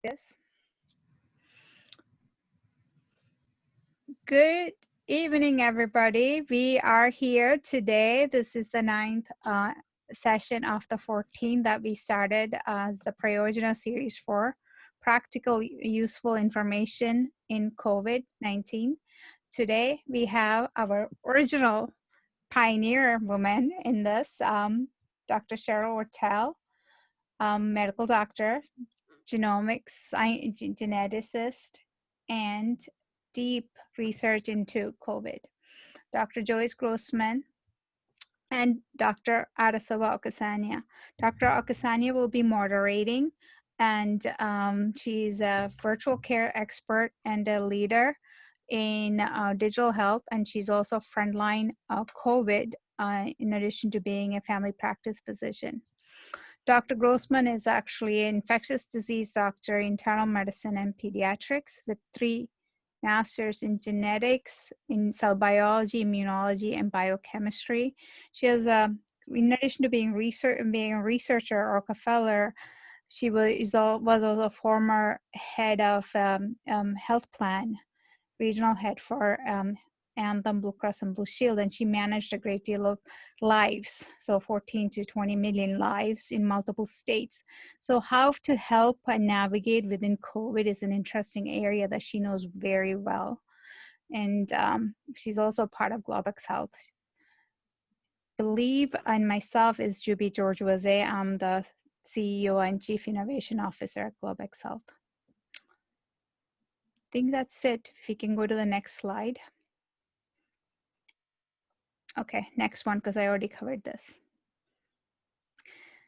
Yes. Good evening, everybody. We are here today. This is the ninth session of the 14 that we started as the Prayojana series for practical, useful information in COVID-19. Today, we have our original pioneer woman in this, Dr. Cheryl Ortel, medical doctor, genomics geneticist, and deep research into COVID. Dr. Joyce Grossman and Dr. Arasova Okasanya. Dr. Okasanya will be moderating, and she's a virtual care expert and a leader in digital health, and she's also frontline COVID in addition to being a family practice physician. Dr. Grossman is actually an infectious disease doctor, internal medicine, and pediatrics with 3 masters in genetics, in cell biology, immunology, and biochemistry. She has, in addition to being a researcher or Rockefeller, she was also a former head of health plan, regional head for Anthem, Blue Cross and Blue Shield, and she managed a great deal of lives, so 14 to 20 million lives in multiple states. So how to help and navigate within COVID is an interesting area that she knows very well. And she's also part of Globex Health. Believe in myself is Juby George Waze. I'm the CEO and Chief Innovation Officer at Globex Health. I think that's it. If you can go to the next slide. Okay, next one, because I already covered this.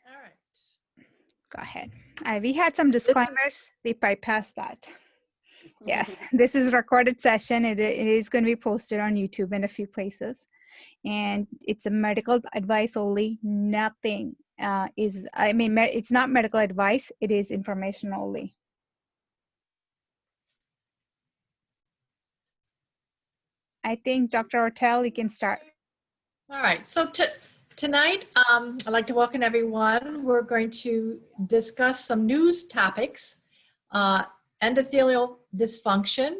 All right. Go ahead. We had some disclaimers. We bypassed that. Yes, this is a recorded session. It is going to be posted on YouTube and a few places. And it's a medical advice only. Nothing it's not medical advice. It is information only. I think Dr. Ortel, you can start. All right. So tonight, I'd like to welcome everyone. We're going to discuss some news topics, endothelial dysfunction,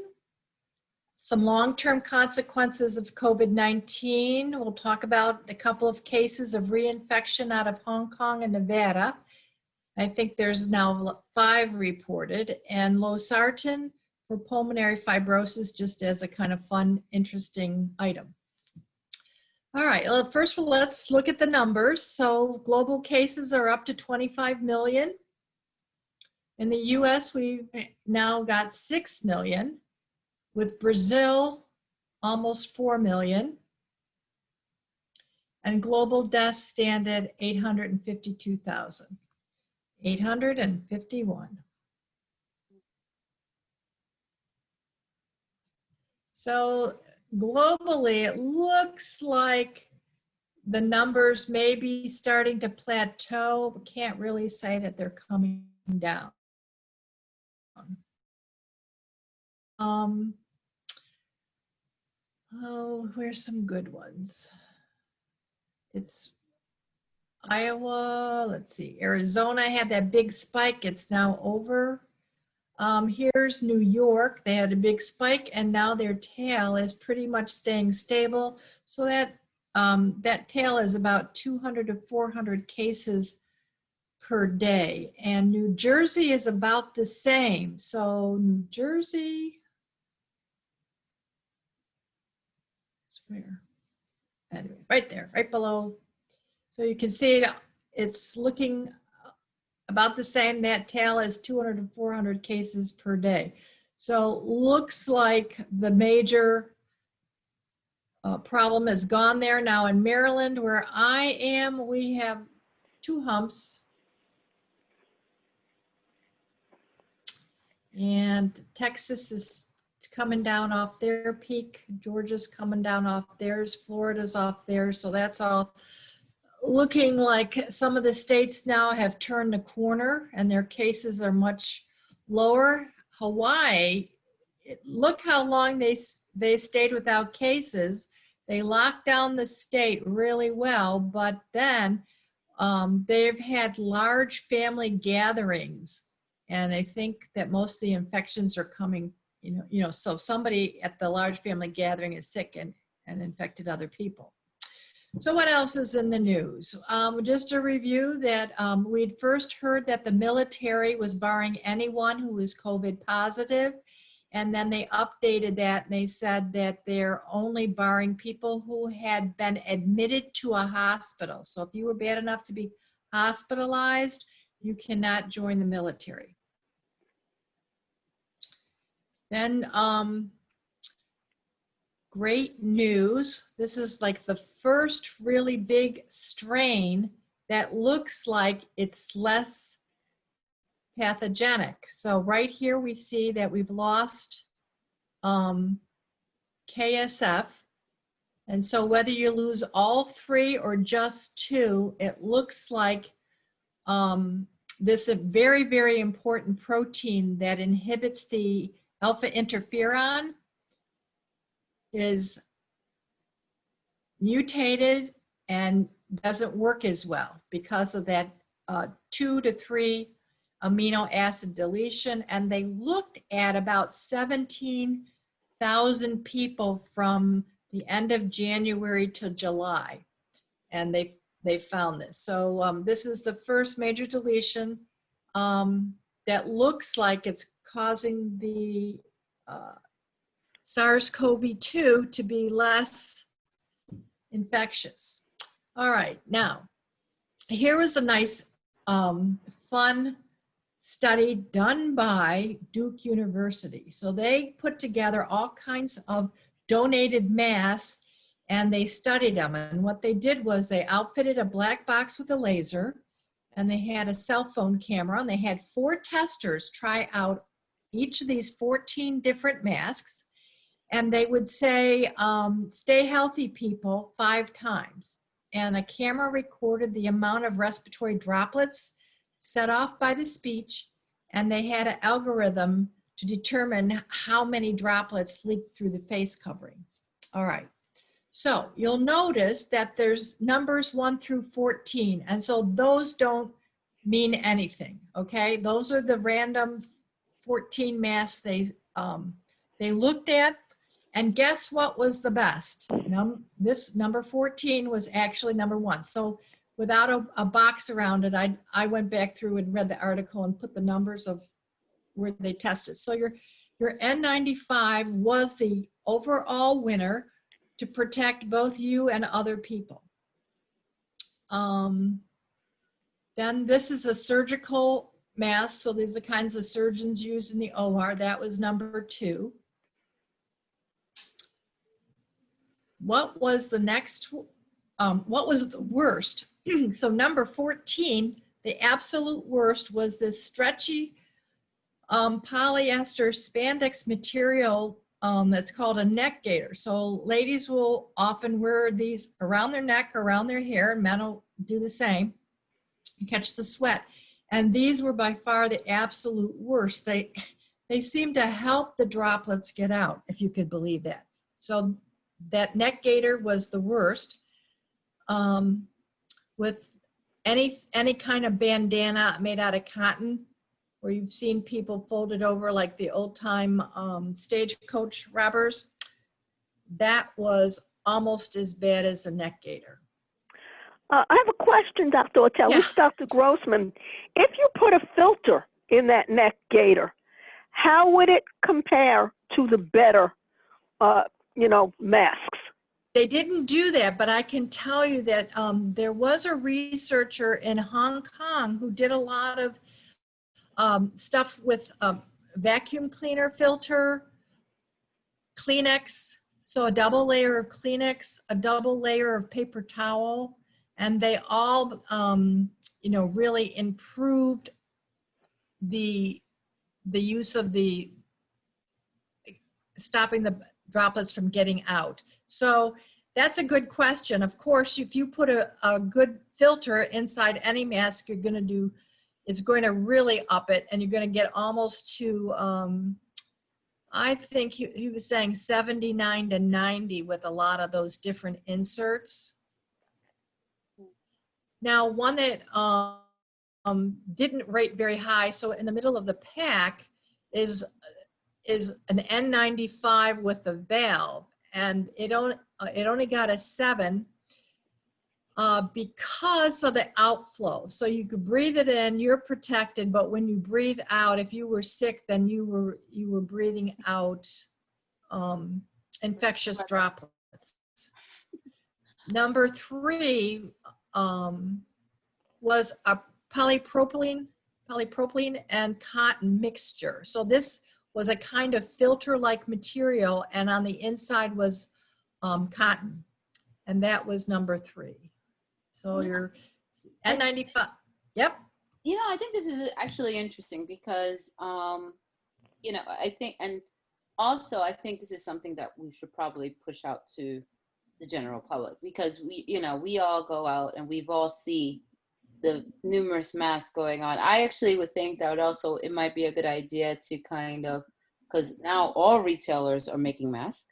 some long-term consequences of COVID-19. We'll talk about a couple of cases of reinfection out of Hong Kong and Nevada. I think there's now 5 reported, and losartan for pulmonary fibrosis, just as a kind of fun, interesting item. All right, well, first of all, let's look at the numbers. So global cases are up to 25 million. In the US, we've now got 6 million, with Brazil almost 4 million. And global deaths stand at 852,000. 851. So globally, it looks like the numbers may be starting to plateau, but can't really say that they're coming down. Oh, where's some good ones? It's Iowa, let's see, Arizona had that big spike, it's now over. Here's New York, they had a big spike and now their tail is pretty much staying stable. So that, that tail is about 200 to 400 cases per day. And New Jersey is about the same. So New Jersey, where? Anyway, right there, right below. So you can see it, it's looking about the same. That tail is 200 to 400 cases per day. So looks like the major problem is gone there. Now in Maryland, where I am, we have 2 humps. And Texas is coming down off their peak. Georgia's coming down off theirs. Florida's off theirs. So that's all looking like some of the states now have turned the corner and their cases are much lower. Hawaii, look how long they stayed without cases. They locked down the state really well, but then they've had large family gatherings And I think that most of the infections are coming, so somebody at the large family gathering is sick and infected other people. So what else is in the news? Just a review that we'd first heard that the military was barring anyone who was COVID positive. And then they updated that and they said that they're only barring people who had been admitted to a hospital. So if you were bad enough to be hospitalized, you cannot join the military. Then great news. This is like the first really big strain that looks like it's less pathogenic. So right here we see that we've lost KSF. And so whether you lose all 3 or just 2, it looks like this is a very, very important protein that inhibits the alpha interferon is mutated and doesn't work as well because of that 2 to 3 amino acid deletion. And they looked at about 17,000 people from the end of January to July, and they found this. So this is the first major deletion that looks like it's causing the SARS-CoV-2 to be less infectious. All right, now, here was a nice fun study done by Duke University. So they put together all kinds of donated masks and they studied them. And what they did was they outfitted a black box with a laser and they had a cell phone camera and they had 4 testers try out each of these 14 different masks. And they would say, stay healthy, people, 5 times. And a camera recorded the amount of respiratory droplets set off by the speech. And they had an algorithm to determine how many droplets leaked through the face covering. All right. So you'll notice that there's numbers 1 through 14. And so those don't mean anything, okay? Those are the random 14 masks they looked at. And guess what was the best? This number 14 was actually number 1. So without a box around it, I went back through and read the article and put the numbers of where they tested. So your N95 was the overall winner to protect both you and other people. Then this is a surgical mask. So these are the kinds of surgeons use in the OR. That was number 2. What was the next, what was the worst? So number 14, the absolute worst was this stretchy polyester spandex material that's called a neck gaiter. So ladies will often wear these around their neck, around their hair, and men will do the same and catch the sweat. And these were by far the absolute worst. They seem to help the droplets get out, if you could believe that. So that neck gaiter was the worst. With any kind of bandana made out of cotton, where you've seen people folded over like the old time stagecoach robbers, that was almost as bad as the neck gaiter. I have a question, Dr. Ortel. Yeah. This is Dr. Grossman. If you put a filter in that neck gaiter, how would it compare to the better masks? They didn't do that, but I can tell you that there was a researcher in Hong Kong who did a lot of stuff with vacuum cleaner filter, Kleenex, so a double layer of Kleenex, a double layer of paper towel, and they all, really improved the use of the stopping the droplets from getting out. So that's a good question. Of course, if you put a good filter inside any mask, it's going to really up it, and you're going to get almost to, I think he was saying 79 to 90 with a lot of those different inserts. Now, one that didn't rate very high. So in the middle of the pack is an N95 with a valve, and it only got a 7 because of the outflow. So you could breathe it in, you're protected, but when you breathe out, if you were sick, then you were breathing out infectious droplets. Number 3 was a polypropylene and cotton mixture. So this was a kind of filter-like material, and on the inside was cotton, and that was number 3. So your N95, yep. You know, I think this is actually interesting because, you know, I think, and also I think this is something that we should probably push out to the general public, because we, you know, we all go out and we've all see the numerous masks going on. I actually would think that also it might be a good idea to kind of, because now all retailers are making masks.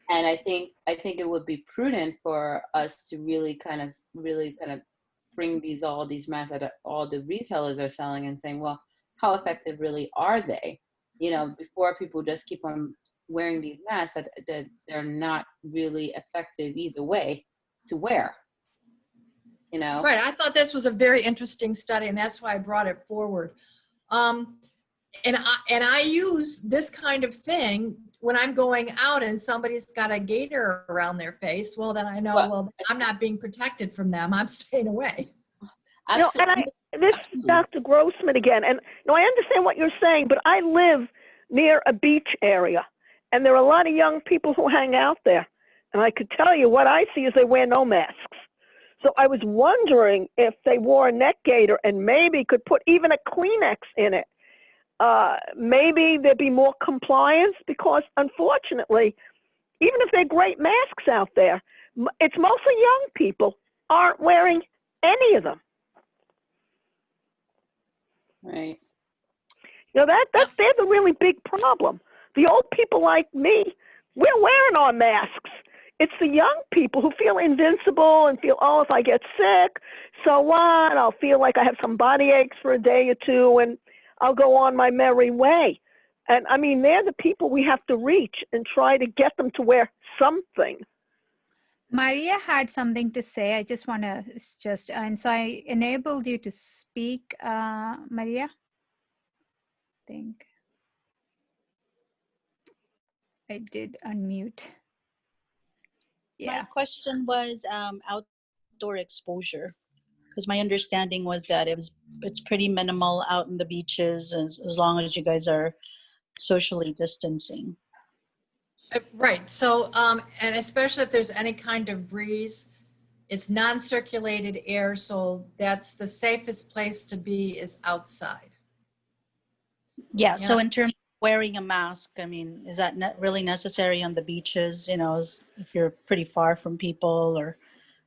And I think it would be prudent for us to really kind of bring all these masks that all the retailers are selling and saying, well, how effective really are they? You know, before people just keep on wearing these masks that they're not really effective either way to wear. You know? Right. I thought this was a very interesting study, and that's why I brought it forward. And I use this kind of thing when I'm going out and somebody's got a gator around their face. Well, then I know, well, I'm not being protected from them. I'm staying away. Absolutely. This is Dr. Grossman again. And I understand what you're saying, but I live near a beach area, and there are a lot of young people who hang out there. And I could tell you what I see is they wear no masks. So I was wondering if they wore a neck gaiter and maybe could put even a Kleenex in it. Maybe there'd be more compliance, because unfortunately, even if they're great masks out there, it's mostly young people aren't wearing any of them. Right. You know, they're the really big problem. The old people like me, we're wearing our masks. It's the young people who feel invincible and feel, oh, if I get sick, so what? I'll feel like I have some body aches for a day or two, and I'll go on my merry way. And I mean, they're the people we have to reach and try to get them to wear something. Maria had something to say. I just want to and so I enabled you to speak, Maria. I think I did unmute. Yeah. My question was outdoor exposure, because my understanding was that it's pretty minimal out in the beaches as long as you guys are socially distancing. Right. So, and especially if there's any kind of breeze, it's non-circulated air. So that's the safest place to be is outside. Yeah. So in terms of wearing a mask, I mean, is that not really necessary on the beaches? You know, if you're pretty far from people, or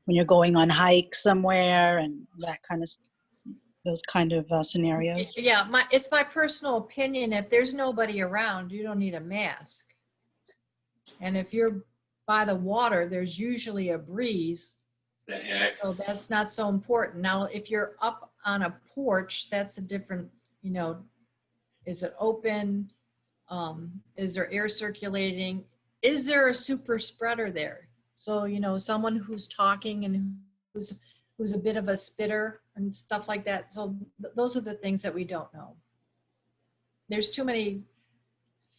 when you're going on hikes somewhere and that kind of, those kind of scenarios. Yeah. It's my personal opinion. If there's nobody around, you don't need a mask. And if you're by the water, there's usually a breeze. So that's not so important. Now, if you're up on a porch, that's a different, you know, is it open? Is there air circulating? Is there a super spreader there? So, you know, someone who's talking and who's a bit of a spitter and stuff like that. So those are the things that we don't know. There's too many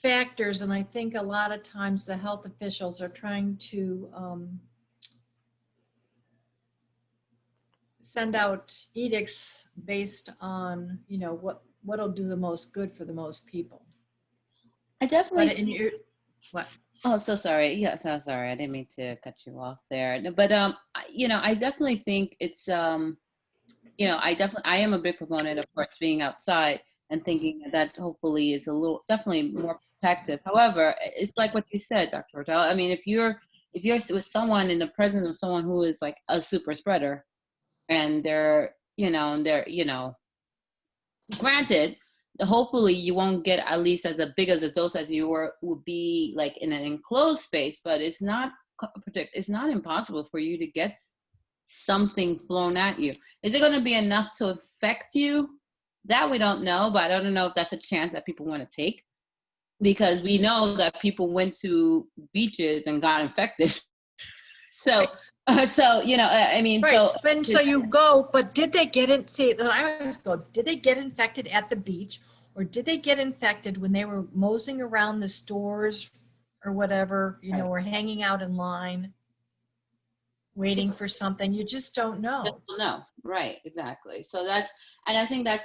factors, and I think a lot of times the health officials are trying to send out edicts based on, you know, what'll do the most good for the most people. I definitely. But in your, what? Oh, so sorry. Yeah, so sorry. I didn't mean to cut you off there. But you know, I definitely think it's you know, I am a big proponent of course being outside and thinking that hopefully it's definitely more protective. However, it's like what you said, Dr. Hotel. I mean, if you're with someone in the presence of someone who is like a super spreader, and they're granted, hopefully you won't get at least as big as a dose as you would be like in an enclosed space, but it's not impossible for you to get something thrown at you. Is it going to be enough to affect you? That we don't know, but I don't know if that's a chance that people want to take, because we know that people went to beaches and got infected. So you know, I mean, Right. so So you go, but did they get in? See, I always go, did they get infected at the beach, or did they get infected when they were moseying around the stores or whatever, you know, or hanging out in line, waiting for something? You just don't know. no, right, exactly. So that's, and I think that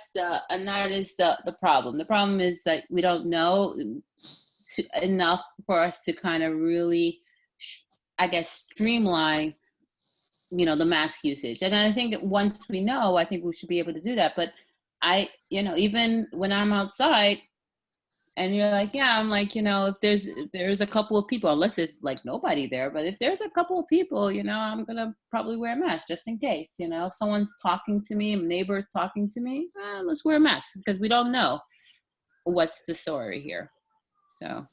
is the problem. The problem is that we don't know enough for us to kind of really, I guess, streamline, you know, the mask usage. And I think once we know, I think we should be able to do that. But you know, even when I'm outside and you're like, yeah, I'm like, you know, if there's a couple of people, unless there's like nobody there, but if there's a couple of people, you know, I'm going to probably wear a mask just in case, you know, if someone's talking to me, a neighbor's talking to me, let's wear a mask, because we don't know what's the story here. So.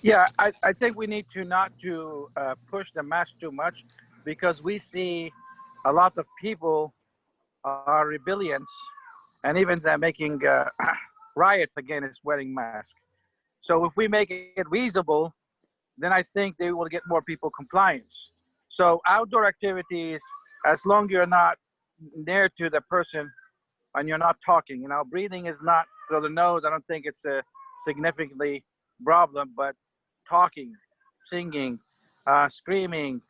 Yeah, I think we need to not to push the mask too much, because we see a lot of people are rebellions, and even they're making riots against wearing masks. So if we make it reasonable, then I think they will get more people compliance. So outdoor activities, as long you're not near to the person and you're not talking, you know, breathing is not through the nose. I don't think it's a significantly problem, but talking, singing, screaming,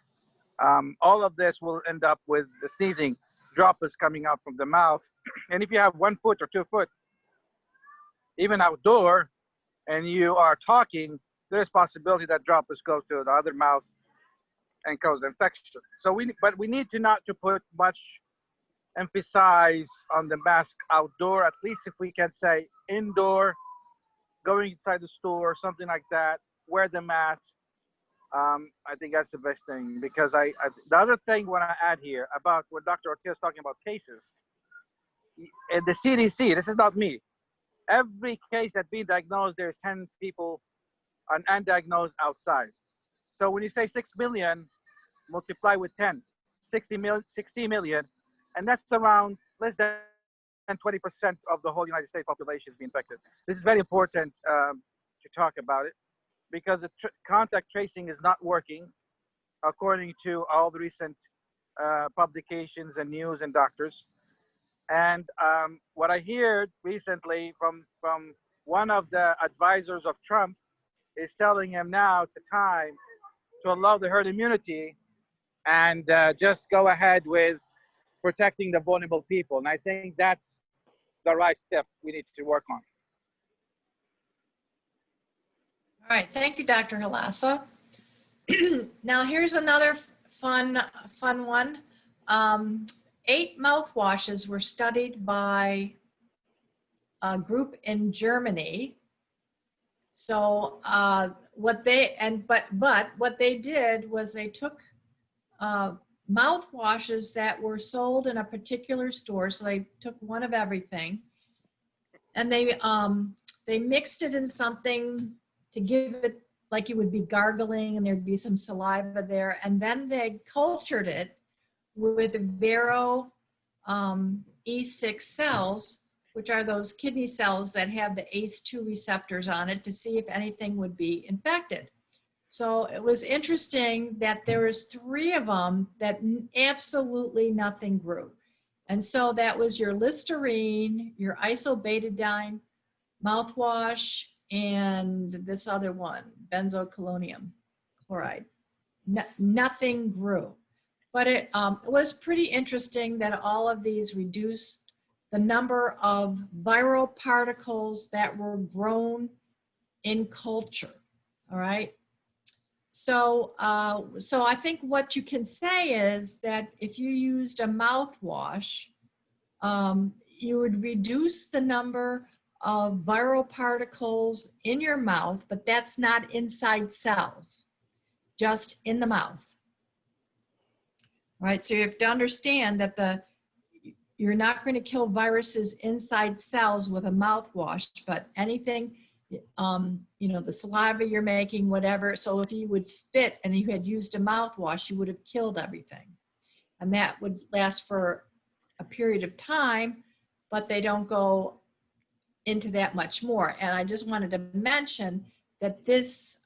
all of this will end up with the sneezing, droplets coming out from the mouth. And if you have 1 foot or 2 foot, even outdoor, and you are talking, there's possibility that droplets go to the other mouth and cause infection. So we need to not to put much emphasize on the mask outdoor. At least if we can say indoor, going inside the store, something like that, wear the mask. I think that's the best thing, because the other thing when I add here about what Dr. Ortiz is talking about cases, and the CDC, this is not me. Every case that being diagnosed, there's 10 people undiagnosed outside. So when you say 6 million, multiply with 10, 60 million, and that's around less than 20% of the whole United States population is being infected. This is very important to talk about it, because the contact tracing is not working, according to all the recent publications and news and doctors. And what I heard recently from one of the advisors of Trump is telling him now it's a time to allow the herd immunity and just go ahead with protecting the vulnerable people. And I think that's the right step we need to work on. All right. Thank you, Dr. Halassa. Now here's another fun one. 8 mouthwashes were studied by a group in Germany. So what they did was they took mouthwashes that were sold in a particular store. So they took one of everything, and they mixed it in something to give it like you would be gargling, and there'd be some saliva there, and then they cultured it with Vero E6 cells, which are those kidney cells that have the ACE2 receptors on it, to see if anything would be infected. So it was interesting that there was 3 of them that absolutely nothing grew. And so that was your Listerine, your isobetadine mouthwash, and this other one, benzoyl chloride. Nothing grew. But it was pretty interesting that all of these reduced the number of viral particles that were grown in culture. All right. So, so I think what you can say is that if you used a mouthwash, you would reduce the number of viral particles in your mouth, but that's not inside cells, just in the mouth. All right, so you have to understand that you're not going to kill viruses inside cells with a mouthwash, but anything you know, the saliva you're making, whatever. So if you would spit and you had used a mouthwash, you would have killed everything. And that would last for a period of time, but they don't go into that much more. And I just wanted to mention that this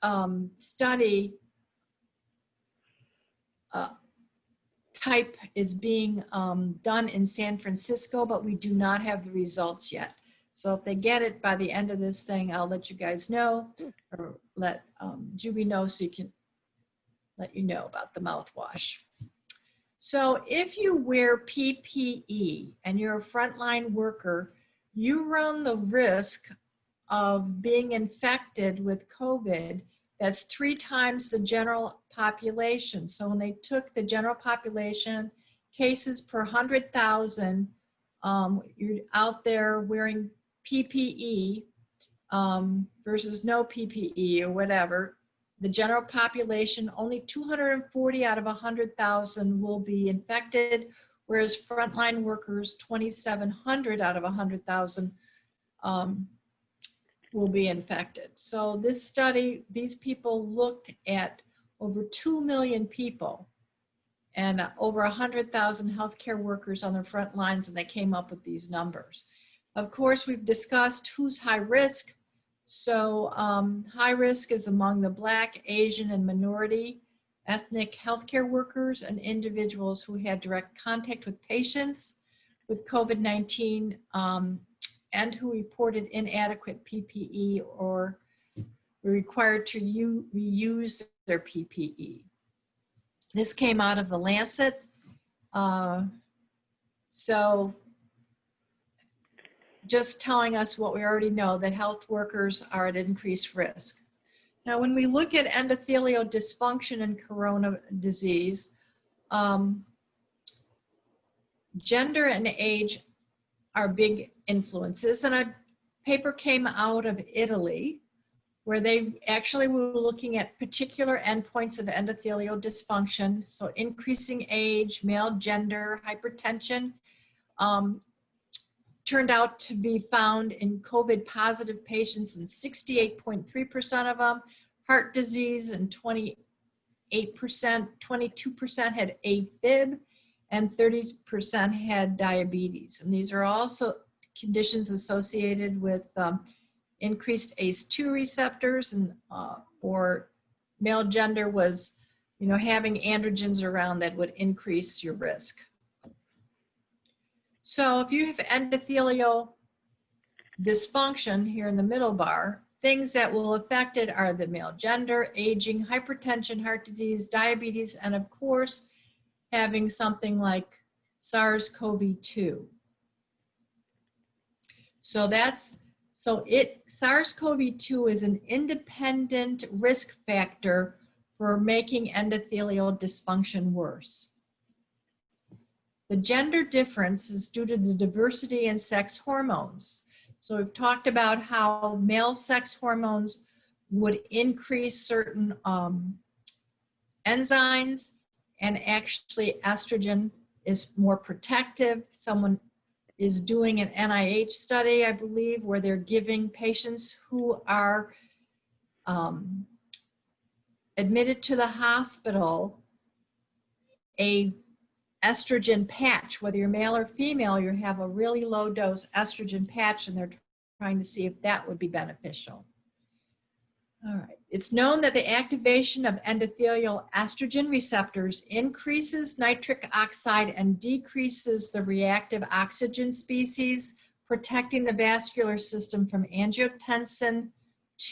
study type is being done in San Francisco, but we do not have the results yet. So if they get it by the end of this thing, I'll let you guys know, or let Juby know so you can let you know about the mouthwash. So if you wear PPE and you're a frontline worker, you run the risk of being infected with COVID. That's 3 times the general population. So when they took the general population cases per 100,000, you're out there wearing PPE versus no PPE or whatever. The general population, only 240 out of 100,000 will be infected, whereas frontline workers, 2,700 out of 100,000 will be infected. So this study, these people looked at over 2 million people and over 100,000 healthcare workers on the front lines, and they came up with these numbers. Of course, we've discussed who's high risk. So high risk is among the Black, Asian, and minority ethnic healthcare workers and individuals who had direct contact with patients with COVID-19 and who reported inadequate PPE or were required to reuse their PPE. This came out of the Lancet. So just telling us what we already know, that health workers are at increased risk. Now, when we look at endothelial dysfunction and corona disease, gender and age are big influences. And a paper came out of Italy where they actually were looking at particular endpoints of endothelial dysfunction. So increasing age, male gender, hypertension, turned out to be found in COVID positive patients in 68.3% of them, heart disease and 28%, 22% had AFib, and 30% had diabetes. And these are also conditions associated with increased ACE2 receptors, and or male gender was, you know, having androgens around that would increase your risk. So if you have endothelial dysfunction here in the middle bar, things that will affect it are the male gender, aging, hypertension, heart disease, diabetes, and of course, having something like SARS-CoV-2. So SARS-CoV-2 is an independent risk factor for making endothelial dysfunction worse. The gender difference is due to the diversity in sex hormones. So we've talked about how male sex hormones would increase certain enzymes, and actually estrogen is more protective. Someone is doing an NIH study, I believe, where they're giving patients who are admitted to the hospital a estrogen patch. Whether you're male or female, you have a really low dose estrogen patch, and they're trying to see if that would be beneficial. All right, it's known that the activation of endothelial estrogen receptors increases nitric oxide and decreases the reactive oxygen species, protecting the vascular system from angiotensin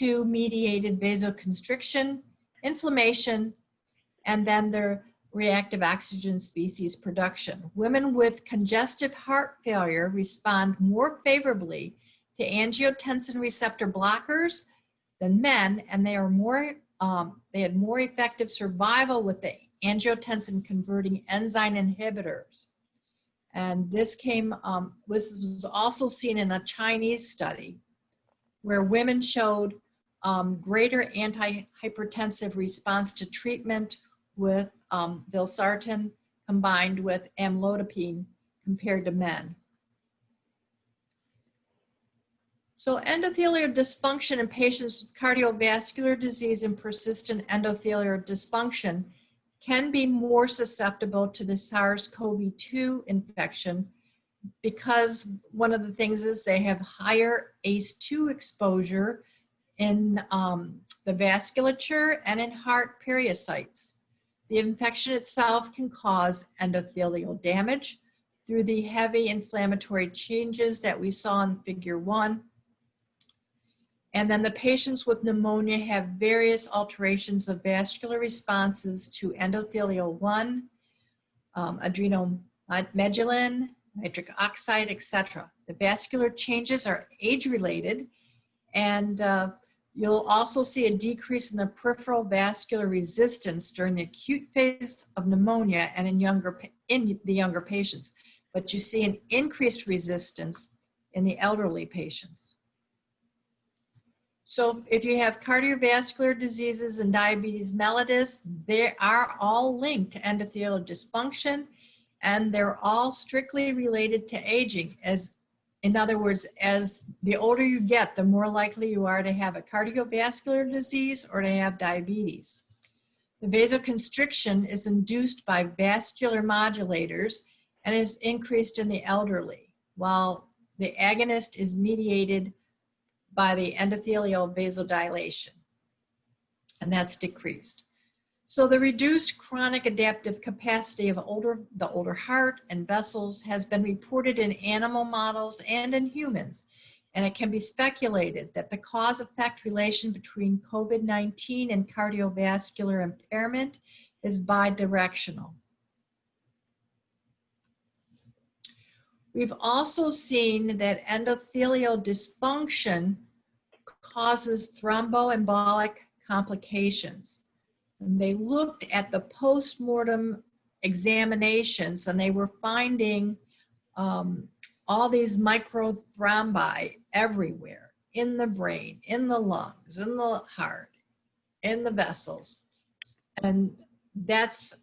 II mediated vasoconstriction, inflammation, and then the reactive oxygen species production. Women with congestive heart failure respond more favorably to angiotensin receptor blockers than men, and they had more effective survival with the angiotensin converting enzyme inhibitors. And this was also seen in a Chinese study where women showed greater antihypertensive response to treatment with valsartan combined with amlodipine compared to men. So endothelial dysfunction in patients with cardiovascular disease and persistent endothelial dysfunction can be more susceptible to the SARS-CoV-2 infection because one of the things is they have higher ACE2 exposure in the vasculature and in heart periocytes. The infection itself can cause endothelial damage through the heavy inflammatory changes that we saw in figure 1. And then the patients with pneumonia have various alterations of vascular responses to endothelial 1, adrenomedulin, nitric oxide, etc. The vascular changes are age-related, and you'll also see a decrease in the peripheral vascular resistance during the acute phase of pneumonia and in the younger patients. But you see an increased resistance in the elderly patients. So if you have cardiovascular diseases and diabetes mellitus, they are all linked to endothelial dysfunction, and they're all strictly related to aging. In other words, as the older you get, the more likely you are to have a cardiovascular disease or to have diabetes. The vasoconstriction is induced by vascular modulators and is increased in the elderly, while the agonist is mediated by the endothelial vasodilation, and that's decreased. So the reduced chronic adaptive capacity of the older heart and vessels has been reported in animal models and in humans, and it can be speculated that the cause-effect relation between COVID-19 and cardiovascular impairment is bidirectional. We've also seen that endothelial dysfunction causes thromboembolic complications. And they looked at the post-mortem examinations, and they were finding all these microthrombi everywhere, in the brain, in the lungs, in the heart, in the vessels. And that's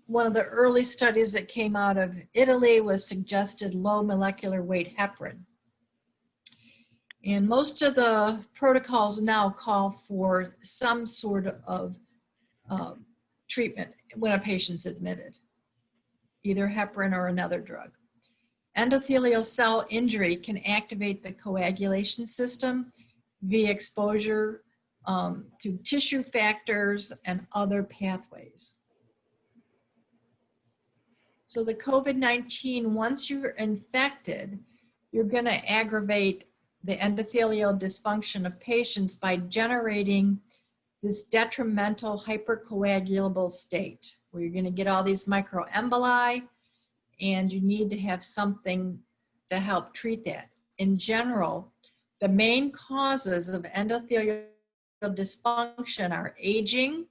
one of the early studies that came out of Italy, was suggested low molecular weight heparin. And most of the protocols now call for some sort of treatment when a patient's admitted, either heparin or another drug. Endothelial cell injury can activate the coagulation system via exposure to tissue factors and other pathways. So the COVID-19, once you're infected, you're going to aggravate the endothelial dysfunction of patients by generating this detrimental hypercoagulable state where you're going to get all these microemboli, and you need to have something to help treat that. In general, the main causes of endothelial dysfunction are aging,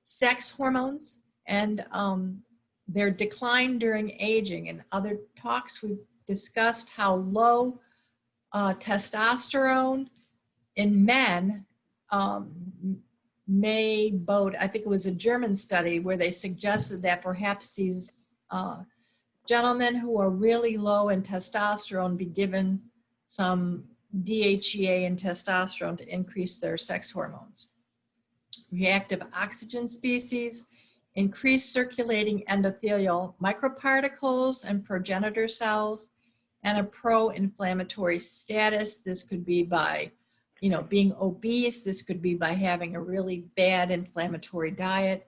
sex hormones, and their decline during aging. In other talks, we've discussed how low testosterone in men may bode. I think it was a German study where they suggested that perhaps these gentlemen who are really low in testosterone be given some DHEA and testosterone to increase their sex hormones. Reactive oxygen species, increased circulating endothelial microparticles and progenitor cells, and a pro-inflammatory status. This could be by, being obese. This could be by having a really bad inflammatory diet.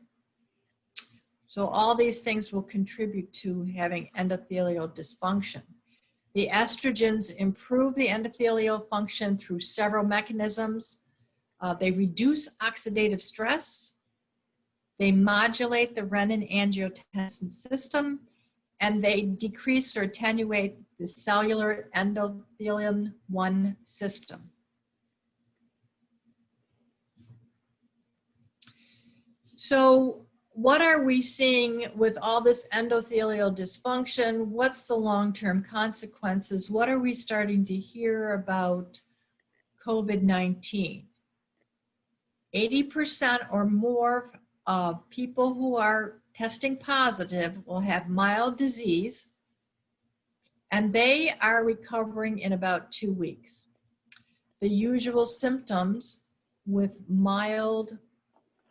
So all these things will contribute to having endothelial dysfunction. The estrogens improve the endothelial function through several mechanisms. They reduce oxidative stress. They modulate the renin-angiotensin system, and they decrease or attenuate the cellular endothelin-1 system. So what are we seeing with all this endothelial dysfunction? What's the long-term consequences? What are we starting to hear about COVID-19? 80% or more of people who are testing positive will have mild disease, and they are recovering in about 2 weeks. the usual symptoms with mild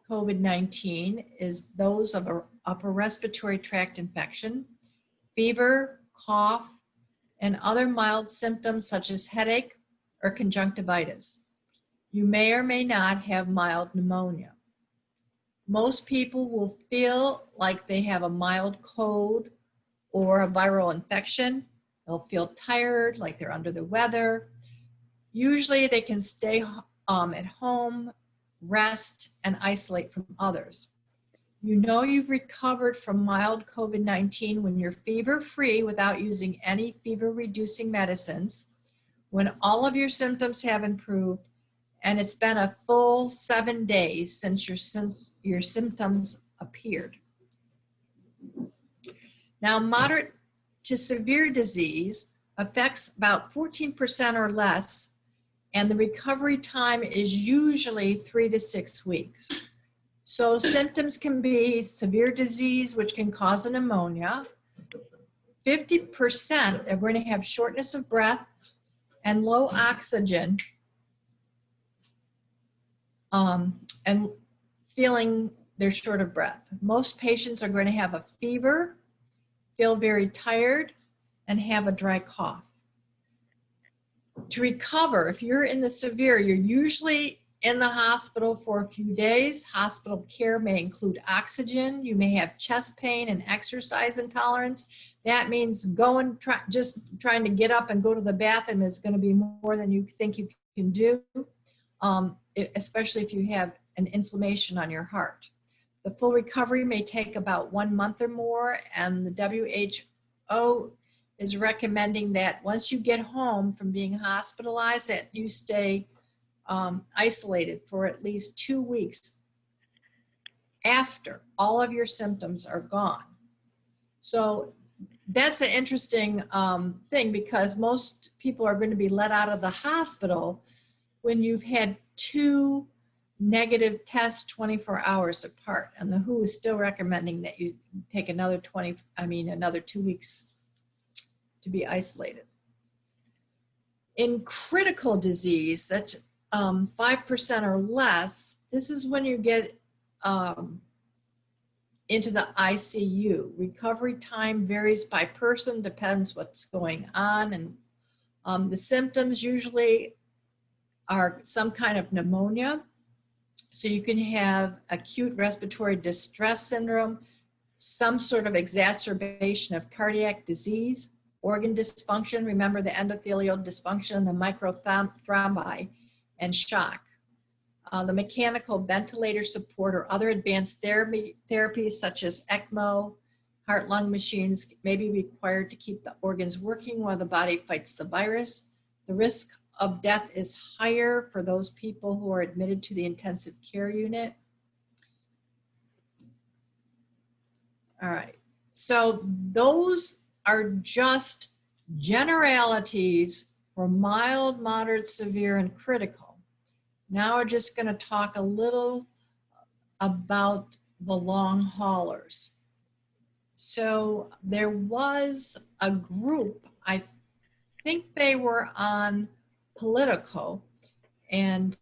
COVID-19 is those of an upper respiratory tract infection, fever, cough, and other mild symptoms such as headache or conjunctivitis. You may or may not have mild pneumonia. Most people will feel like they have a mild cold or a viral infection. They'll feel tired, like they're under the weather. Usually they can stay at home, rest, and isolate from others. You know you've recovered from mild COVID-19 when you're fever-free without using any fever-reducing medicines, when all of your symptoms have improved, and it's been a full 7 days since your symptoms appeared. Now, moderate to severe disease affects about 14% or less, and the recovery time is usually 3 to 6 weeks. So symptoms can be severe disease, which can cause a pneumonia. 50% are going to have shortness of breath and low oxygen, and feeling they're short of breath. Most patients are going to have a fever, feel very tired, and have a dry cough. To recover, if you're in the severe, you're usually in the hospital for a few days. Hospital care may include oxygen. You may have chest pain and exercise intolerance. That means just trying to get up and go to the bathroom is going to be more than you think you can do, especially if you have an inflammation on your heart. The full recovery may take about 1 month or more, and the WHO is recommending that once you get home from being hospitalized, that you stay isolated for at least 2 weeks after all of your symptoms are gone. So that's an interesting thing, because most people are going to be let out of the hospital when you've had 2 negative tests 24 hours apart, and the WHO is still recommending that you take another 2 weeks to be isolated. In critical disease, that's 5% or less, this is when you get into the ICU. Recovery time varies by person, depends what's going on, and the symptoms usually are some kind of pneumonia. So you can have acute respiratory distress syndrome, some sort of exacerbation of cardiac disease, organ dysfunction, remember the endothelial dysfunction, the microthrombi, and shock. The mechanical ventilator support or other advanced therapies such as ECMO, heart-lung machines may be required to keep the organs working while the body fights the virus. The risk of death is higher for those people who are admitted to the intensive care unit. All right, so those are just generalities for mild, moderate, severe, and critical. Now we're just going to talk a little about the long haulers. So there was a group, I think they were on Politico, and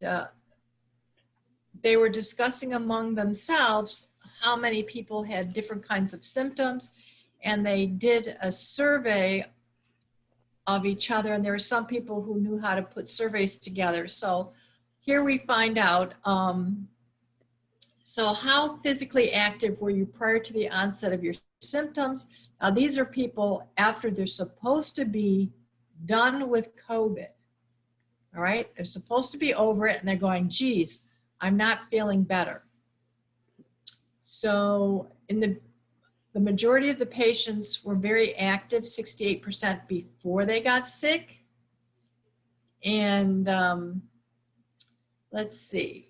they were discussing among themselves how many people had different kinds of symptoms, and they did a survey of each other, and there were some people who knew how to put surveys together. So here we find out, so how physically active were you prior to the onset of your symptoms? Now these are people after they're supposed to be done with COVID, all right? They're supposed to be over it, and they're going, geez, I'm not feeling better. So in the majority of the patients were very active, 68% before they got sick. And let's see,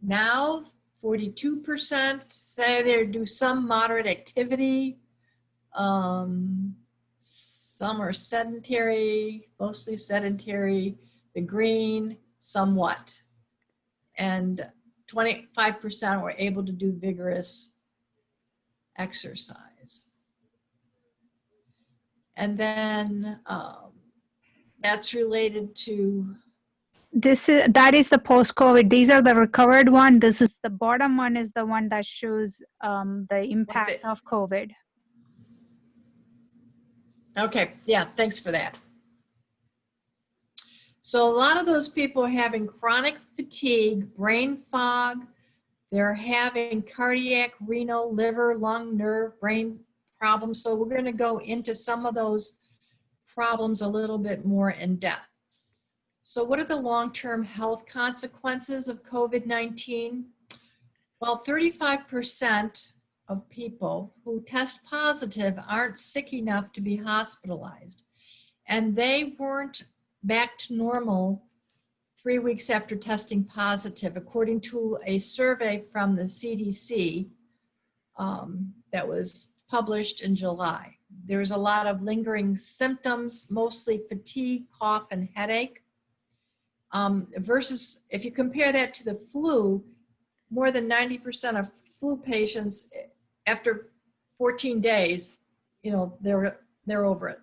now 42% say they do some moderate activity. Some are sedentary, mostly sedentary. The green, somewhat. And 25% were able to do vigorous exercise. And then that's related to that is the post-COVID. These are the recovered one. This is the bottom one is the one that shows the impact of COVID. Okay, yeah, thanks for that. So a lot of those people are having chronic fatigue, brain fog, they're having cardiac, renal, liver, lung, nerve, brain problems. So we're going to go into some of those problems a little bit more in depth. So what are the long-term health consequences of COVID-19? Well, 35% of people who test positive aren't sick enough to be hospitalized. And they weren't back to normal 3 weeks after testing positive, according to a survey from the CDC that was published in July. There's a lot of lingering symptoms, mostly fatigue, cough, and headache. Versus if you compare that to the flu, more than 90% of flu patients after 14 days, they're over it.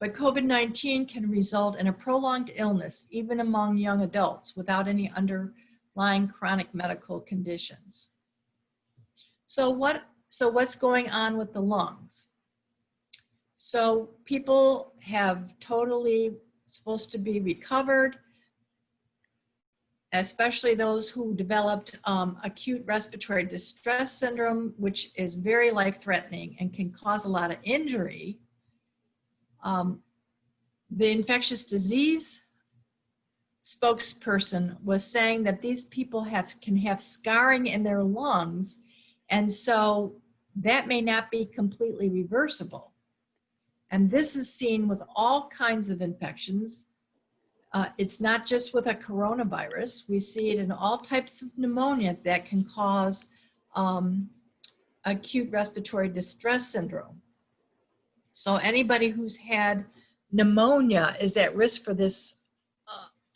But COVID-19 can result in a prolonged illness, even among young adults, without any underlying chronic medical conditions. So what's going on with the lungs? So people have totally supposed to be recovered, especially those who developed acute respiratory distress syndrome, which is very life-threatening and can cause a lot of injury. The infectious disease spokesperson was saying that these people can have scarring in their lungs, and so that may not be completely reversible. And this is seen with all kinds of infections. It's not just with a coronavirus. We see it in all types of pneumonia that can cause acute respiratory distress syndrome. So anybody who's had pneumonia is at risk for this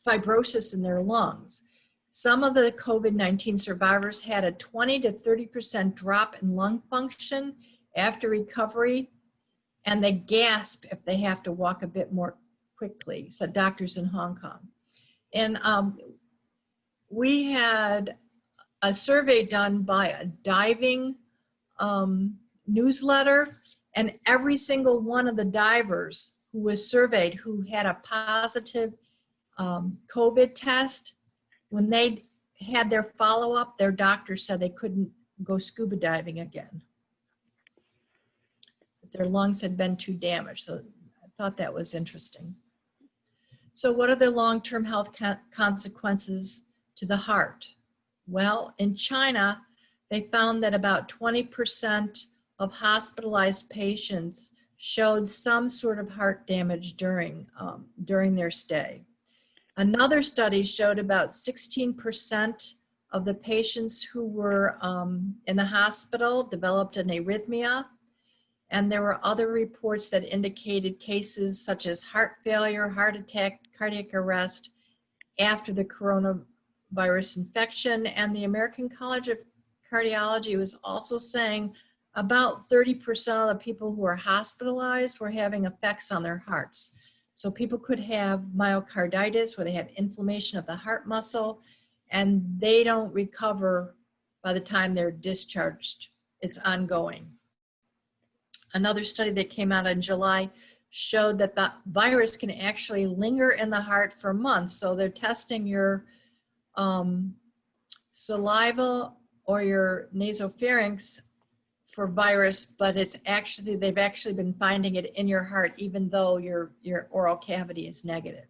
fibrosis in their lungs. Some of the COVID-19 survivors had a 20 to 30% drop in lung function after recovery, and they gasp if they have to walk a bit more quickly, said doctors in Hong Kong. And we had a survey done by a diving newsletter, and every single one of the divers who was surveyed who had a positive COVID test, when they had their follow-up, their doctor said they couldn't go scuba diving again. Their lungs had been too damaged. So I thought that was interesting. So what are the long-term health consequences to the heart? Well, in China, they found that about 20% of hospitalized patients showed some sort of heart damage during their stay. Another study showed about 16% of the patients who were in the hospital developed an arrhythmia. And there were other reports that indicated cases such as heart failure, heart attack, cardiac arrest after the coronavirus infection. And the American College of Cardiology was also saying about 30% of the people who are hospitalized were having effects on their hearts. So people could have myocarditis where they have inflammation of the heart muscle, and they don't recover by the time they're discharged. It's ongoing. Another study that came out in July showed that the virus can actually linger in the heart for months. So they're testing your saliva or your nasopharynx for virus, but they've actually been finding it in your heart even though your oral cavity is negative.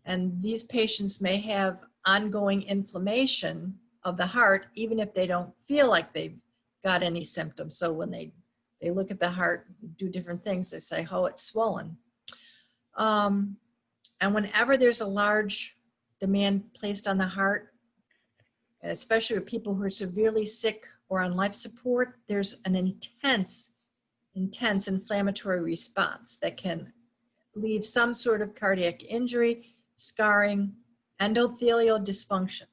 And these patients may have ongoing inflammation of the heart even if they don't feel like they've got any symptoms. So when they look at the heart, do different things, they say, oh, it's swollen. And whenever there's a large demand placed on the heart, especially with people who are severely sick or on life support, there's an intense inflammatory response that can lead some sort of cardiac injury, scarring, endothelial dysfunction.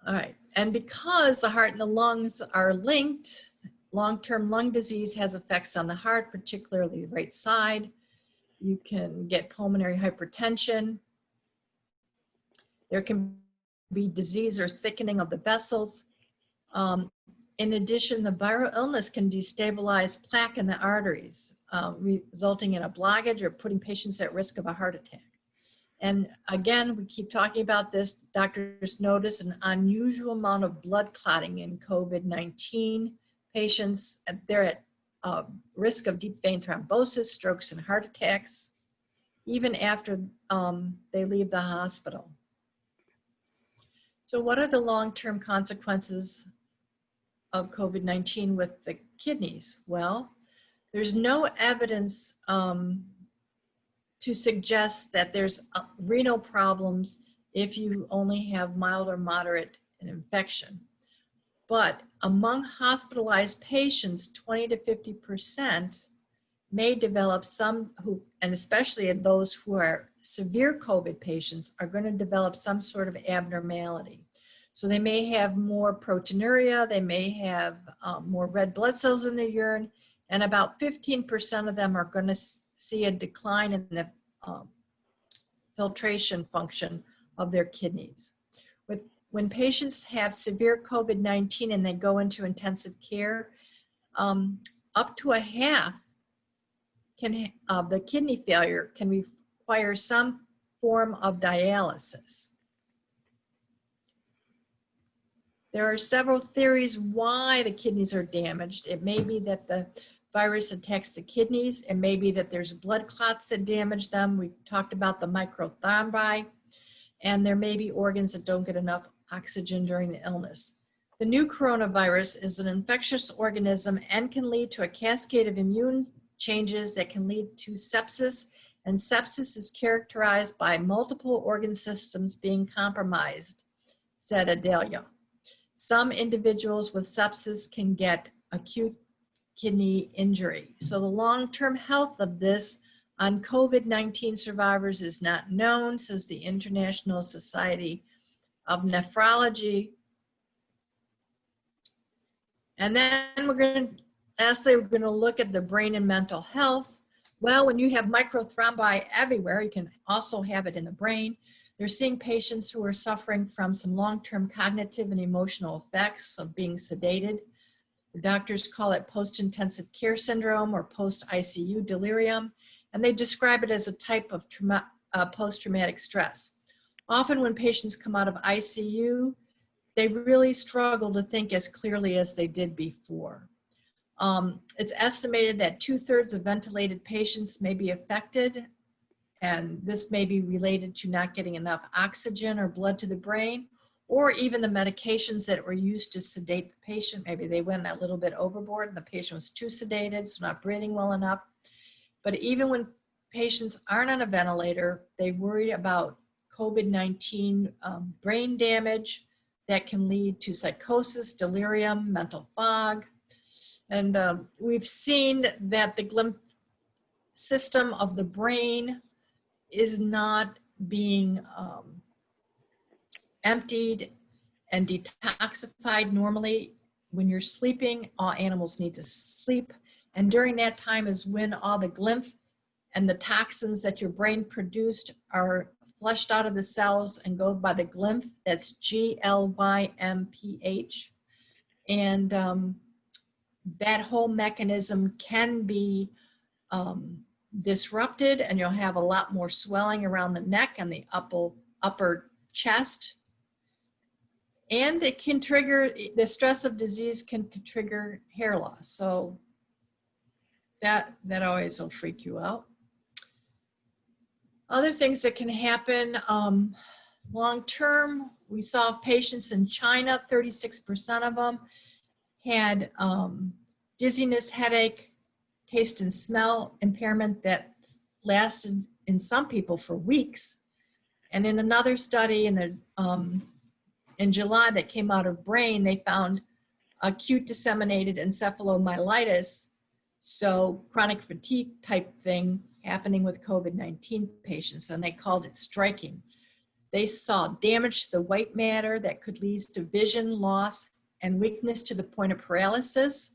All right, and because the heart and the lungs are linked, long-term lung disease has effects on the heart, particularly the right side. You can get pulmonary hypertension. There can be disease or thickening of the vessels. In addition, the viral illness can destabilize plaque in the arteries, resulting in a blockage or putting patients at risk of a heart attack. And again, we keep talking about this. Doctors notice an unusual amount of blood clotting in COVID-19 patients. They're at risk of deep vein thrombosis, strokes, and heart attacks, even after they leave the hospital. So what are the long-term consequences of COVID-19 with the kidneys? Well, there's no evidence to suggest that there's renal problems if you only have mild or moderate infection. But among hospitalized patients, 20 to 50% may develop some who, and especially in those who are severe COVID patients, are going to develop some sort of abnormality. So they may have more proteinuria, they may have more red blood cells in the urine, and about 15% of them are going to see a decline in the filtration function of their kidneys. When patients have severe COVID-19 and they go into intensive care, up to a half of the kidney failure can require some form of dialysis. There are several theories why the kidneys are damaged. It may be that the virus attacks the kidneys. It may be that there's blood clots that damage them. We talked about the microthrombi, and there may be organs that don't get enough oxygen during the illness. The new coronavirus is an infectious organism and can lead to a cascade of immune changes that can lead to sepsis, and sepsis is characterized by multiple organ systems being compromised, said Adelia. Some individuals with sepsis can get acute kidney injury. So the long-term health of this on COVID-19 survivors is not known, says the International Society of Nephrology. And then lastly, we're going to look at the brain and mental health. Well, when you have microthrombi everywhere, you can also have it in the brain. They're seeing patients who are suffering from some long-term cognitive and emotional effects of being sedated. The doctors call it post-intensive care syndrome or post-ICU delirium, and they describe it as a type of post-traumatic stress. Often when patients come out of ICU, they really struggle to think as clearly as they did before. It's estimated that 2/3 of ventilated patients may be affected, and this may be related to not getting enough oxygen or blood to the brain, or even the medications that were used to sedate the patient. Maybe they went a little bit overboard and the patient was too sedated, so not breathing well enough. But even when patients aren't on a ventilator, they worry about COVID-19 brain damage that can lead to psychosis, delirium, mental fog. And we've seen that the glymph system of the brain is not being emptied and detoxified normally. When you're sleeping, all animals need to sleep. And during that time is when all the glymph and the toxins that your brain produced are flushed out of the cells and go by the glymph. That's GLYMPH. And that whole mechanism can be disrupted, and you'll have a lot more swelling around the neck and the upper chest. And it can trigger, the stress of disease can trigger hair loss. So that always will freak you out. Other things that can happen long term, we saw patients in China, 36% of them had dizziness, headache, taste and smell impairment that lasted in some people for weeks. And in another study in July that came out of Brain, they found acute disseminated encephalomyelitis, so chronic fatigue type thing happening with COVID-19 patients, and they called it striking. They saw damage to the white matter that could lead to vision loss and weakness to the point of paralysis.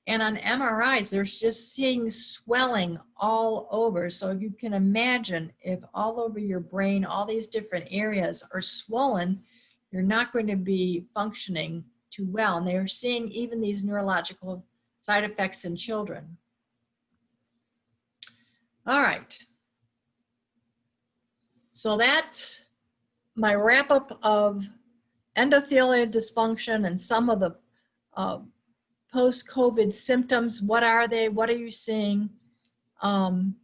And on MRIs, they're just seeing swelling all over. So you can imagine if all over your brain, all these different areas are swollen, you're not going to be functioning too well. And they're seeing even these neurological side effects in children. All right. So that's my wrap up of endothelial dysfunction and some of the post-COVID symptoms. What are they? What are you seeing? And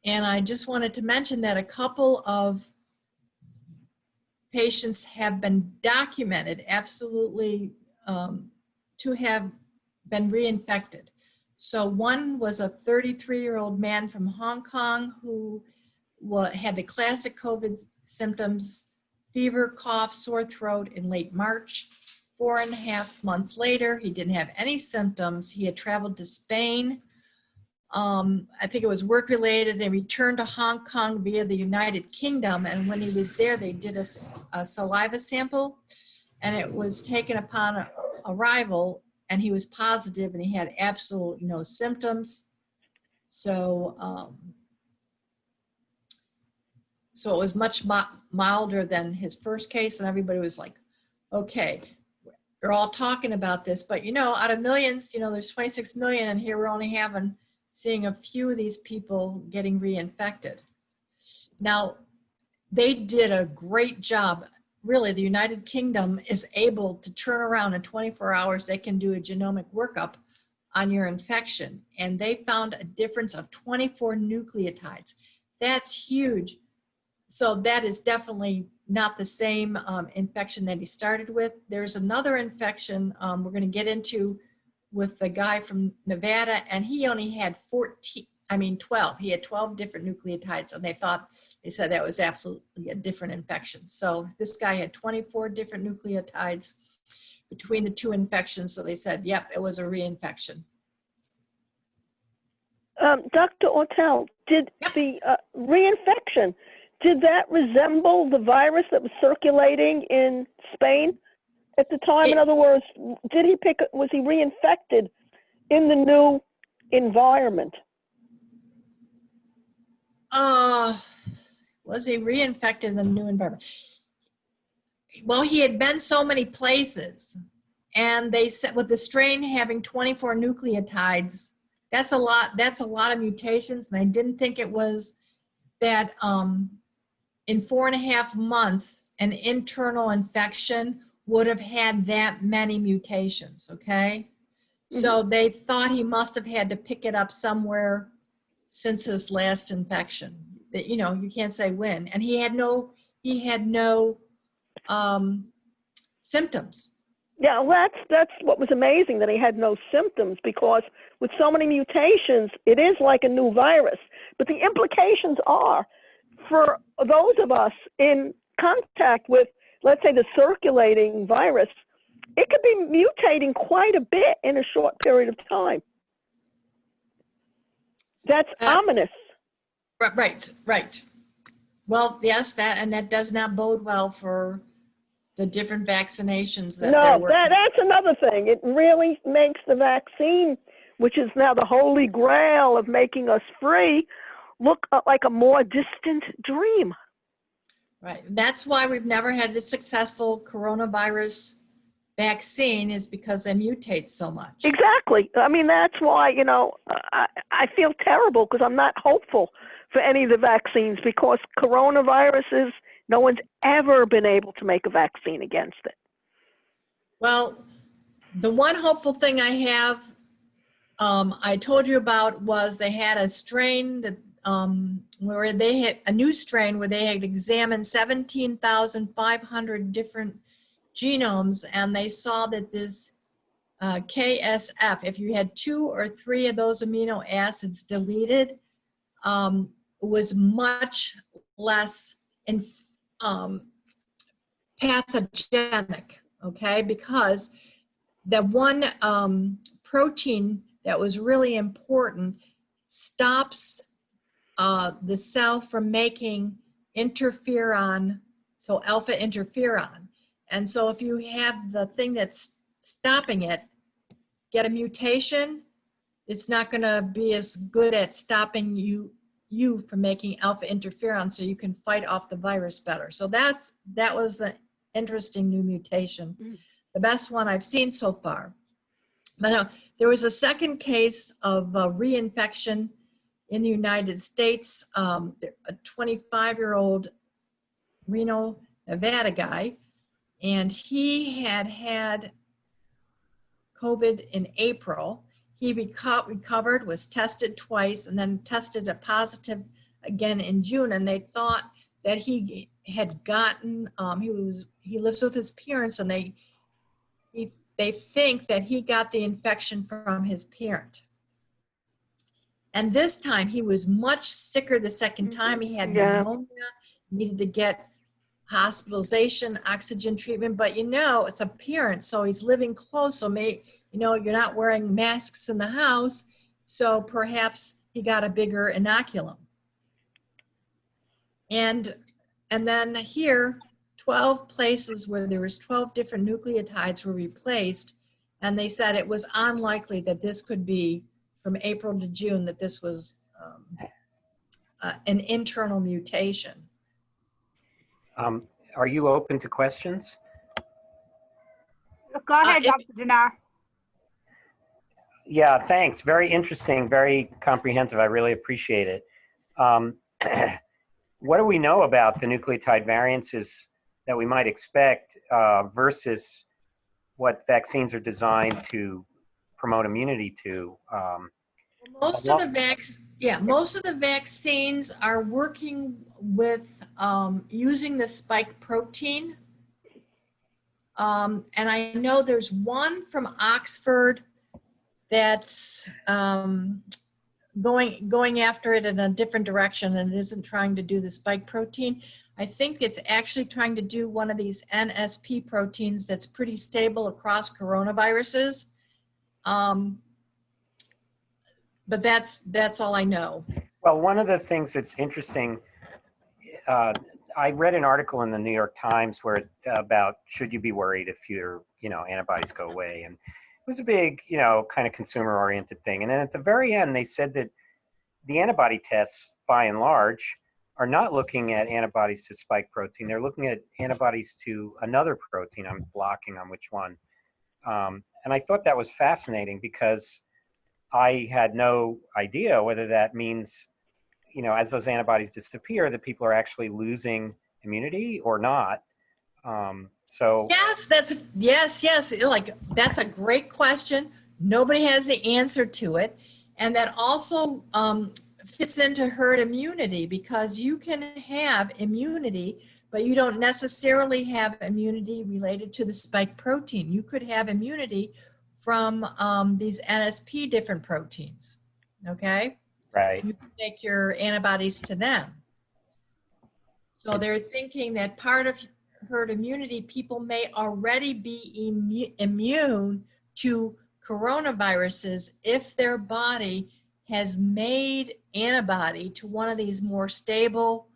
I just wanted to mention that a couple of patients have been documented absolutely to have been reinfected. So one was a 33-year-old man from Hong Kong who had the classic COVID symptoms, fever, cough, sore throat in late March. 4.5 months later, he didn't have any symptoms. He had traveled to Spain. I think it was work-related, and returned to Hong Kong via the United Kingdom. And when he was there, they did a saliva sample, and it was taken upon arrival, and he was positive, and he had absolutely no symptoms. So, so it was much milder than his first case, and everybody was like, okay, we're all talking about this, but you know, out of millions, you know, there's 26 million, and here we're only seeing a few of these people getting reinfected. Now, they did a great job. Really, the United Kingdom is able to turn around in 24 hours. They can do a genomic workup on your infection, and they found a difference of 24 nucleotides. That's huge. So that is definitely not the same infection that he started with. There's another infection we're going to get into with the guy from Nevada, and he only had 12. He had 12 different nucleotides, and they said that was absolutely a different infection. So this guy had 24 different nucleotides between the two infections. So they said, yep, it was a reinfection. Dr. Ortel, did the reinfection, did that resemble the virus that was circulating in Spain at the time? In other words, was he reinfected in the new environment? Was he reinfected in the new environment? Well, he had been so many places, and they said with the strain having 24 nucleotides, that's a lot of mutations, and I didn't think it was that in 4.5 months, an internal infection would have had that many mutations, okay? Mm-hmm. So they thought he must have had to pick it up somewhere since his last infection. That, you know, you can't say when. And he had no symptoms. Yeah, well, that's what was amazing, that he had no symptoms, because with so many mutations, it is like a new virus. But the implications are, for those of us in contact with, let's say, the circulating virus, it could be mutating quite a bit in a short period of time. That's ominous. Right. Well, yes, that does not bode well for the different vaccinations that they're working. No, that's another thing. It really makes the vaccine, which is now the holy grail of making us free, look like a more distant dream. Right. That's why we've never had the successful coronavirus vaccine, is because they mutate so much. Exactly. I mean, that's why, you know, I feel terrible because I'm not hopeful for any of the vaccines, because coronaviruses, no one's ever been able to make a vaccine against it. Well, the one hopeful thing I have, I told you about, was they had a strain that where they had a new strain where they had examined 17,500 different genomes, and they saw that this KSF, if you had 2 or 3 of those amino acids deleted, was much less pathogenic, okay? Because the one protein that was really important stops the cell from making interferon, so alpha interferon. And so if you have the thing that's stopping it, get a mutation, it's not going to be as good at stopping you from making alpha interferon, so you can fight off the virus better. So that was the interesting new mutation, the best one I've seen so far. But no, there was a second case of reinfection in the United States. A 25-year-old Reno, Nevada guy, and he had COVID in April. He recovered, was tested twice, and then tested a positive again in June. And they thought that he had gotten, he lives with his parents, and they think that he got the infection from his parent. And this time he was much sicker the second time. He had pneumonia, needed to get hospitalization, oxygen treatment, but it's a parent, so he's living close, so you're not wearing masks in the house, so perhaps he got a bigger inoculum. And then here, 12 places where there was 12 different nucleotides were replaced, and they said it was unlikely that this could be from April to June, that this was an internal mutation. Are you open to questions? Go ahead, Dr. Dinar. Yeah, thanks. Very interesting, very comprehensive. I really appreciate it. What do we know about the nucleotide variances that we might expect versus what vaccines are designed to promote immunity to? Most of the vaccines are working with using the spike protein. And I know there's one from Oxford that's going after it in a different direction, and it isn't trying to do the spike protein. I think it's actually trying to do one of these NSP proteins that's pretty stable across coronaviruses. But that's all I know. Well, one of the things that's interesting, I read an article in the New York Times where about should you be worried if your antibodies go away, and it was a big kind of consumer oriented thing. And then at the very end, they said that the antibody tests, by and large, are not looking at antibodies to spike protein. They're looking at antibodies to another protein. I'm blocking on which one. And I thought that was fascinating because I had no idea whether that means, as those antibodies disappear, that people are actually losing immunity or not. So yes. Like, that's a great question. Nobody has the answer to it. And that also fits into herd immunity, because you can have immunity, but you don't necessarily have immunity related to the spike protein. You could have immunity from these NSP different proteins, okay? Right. You can make your antibodies to them. So they're thinking that part of herd immunity, people may already be immune to coronaviruses if their body has made antibody to one of these more stable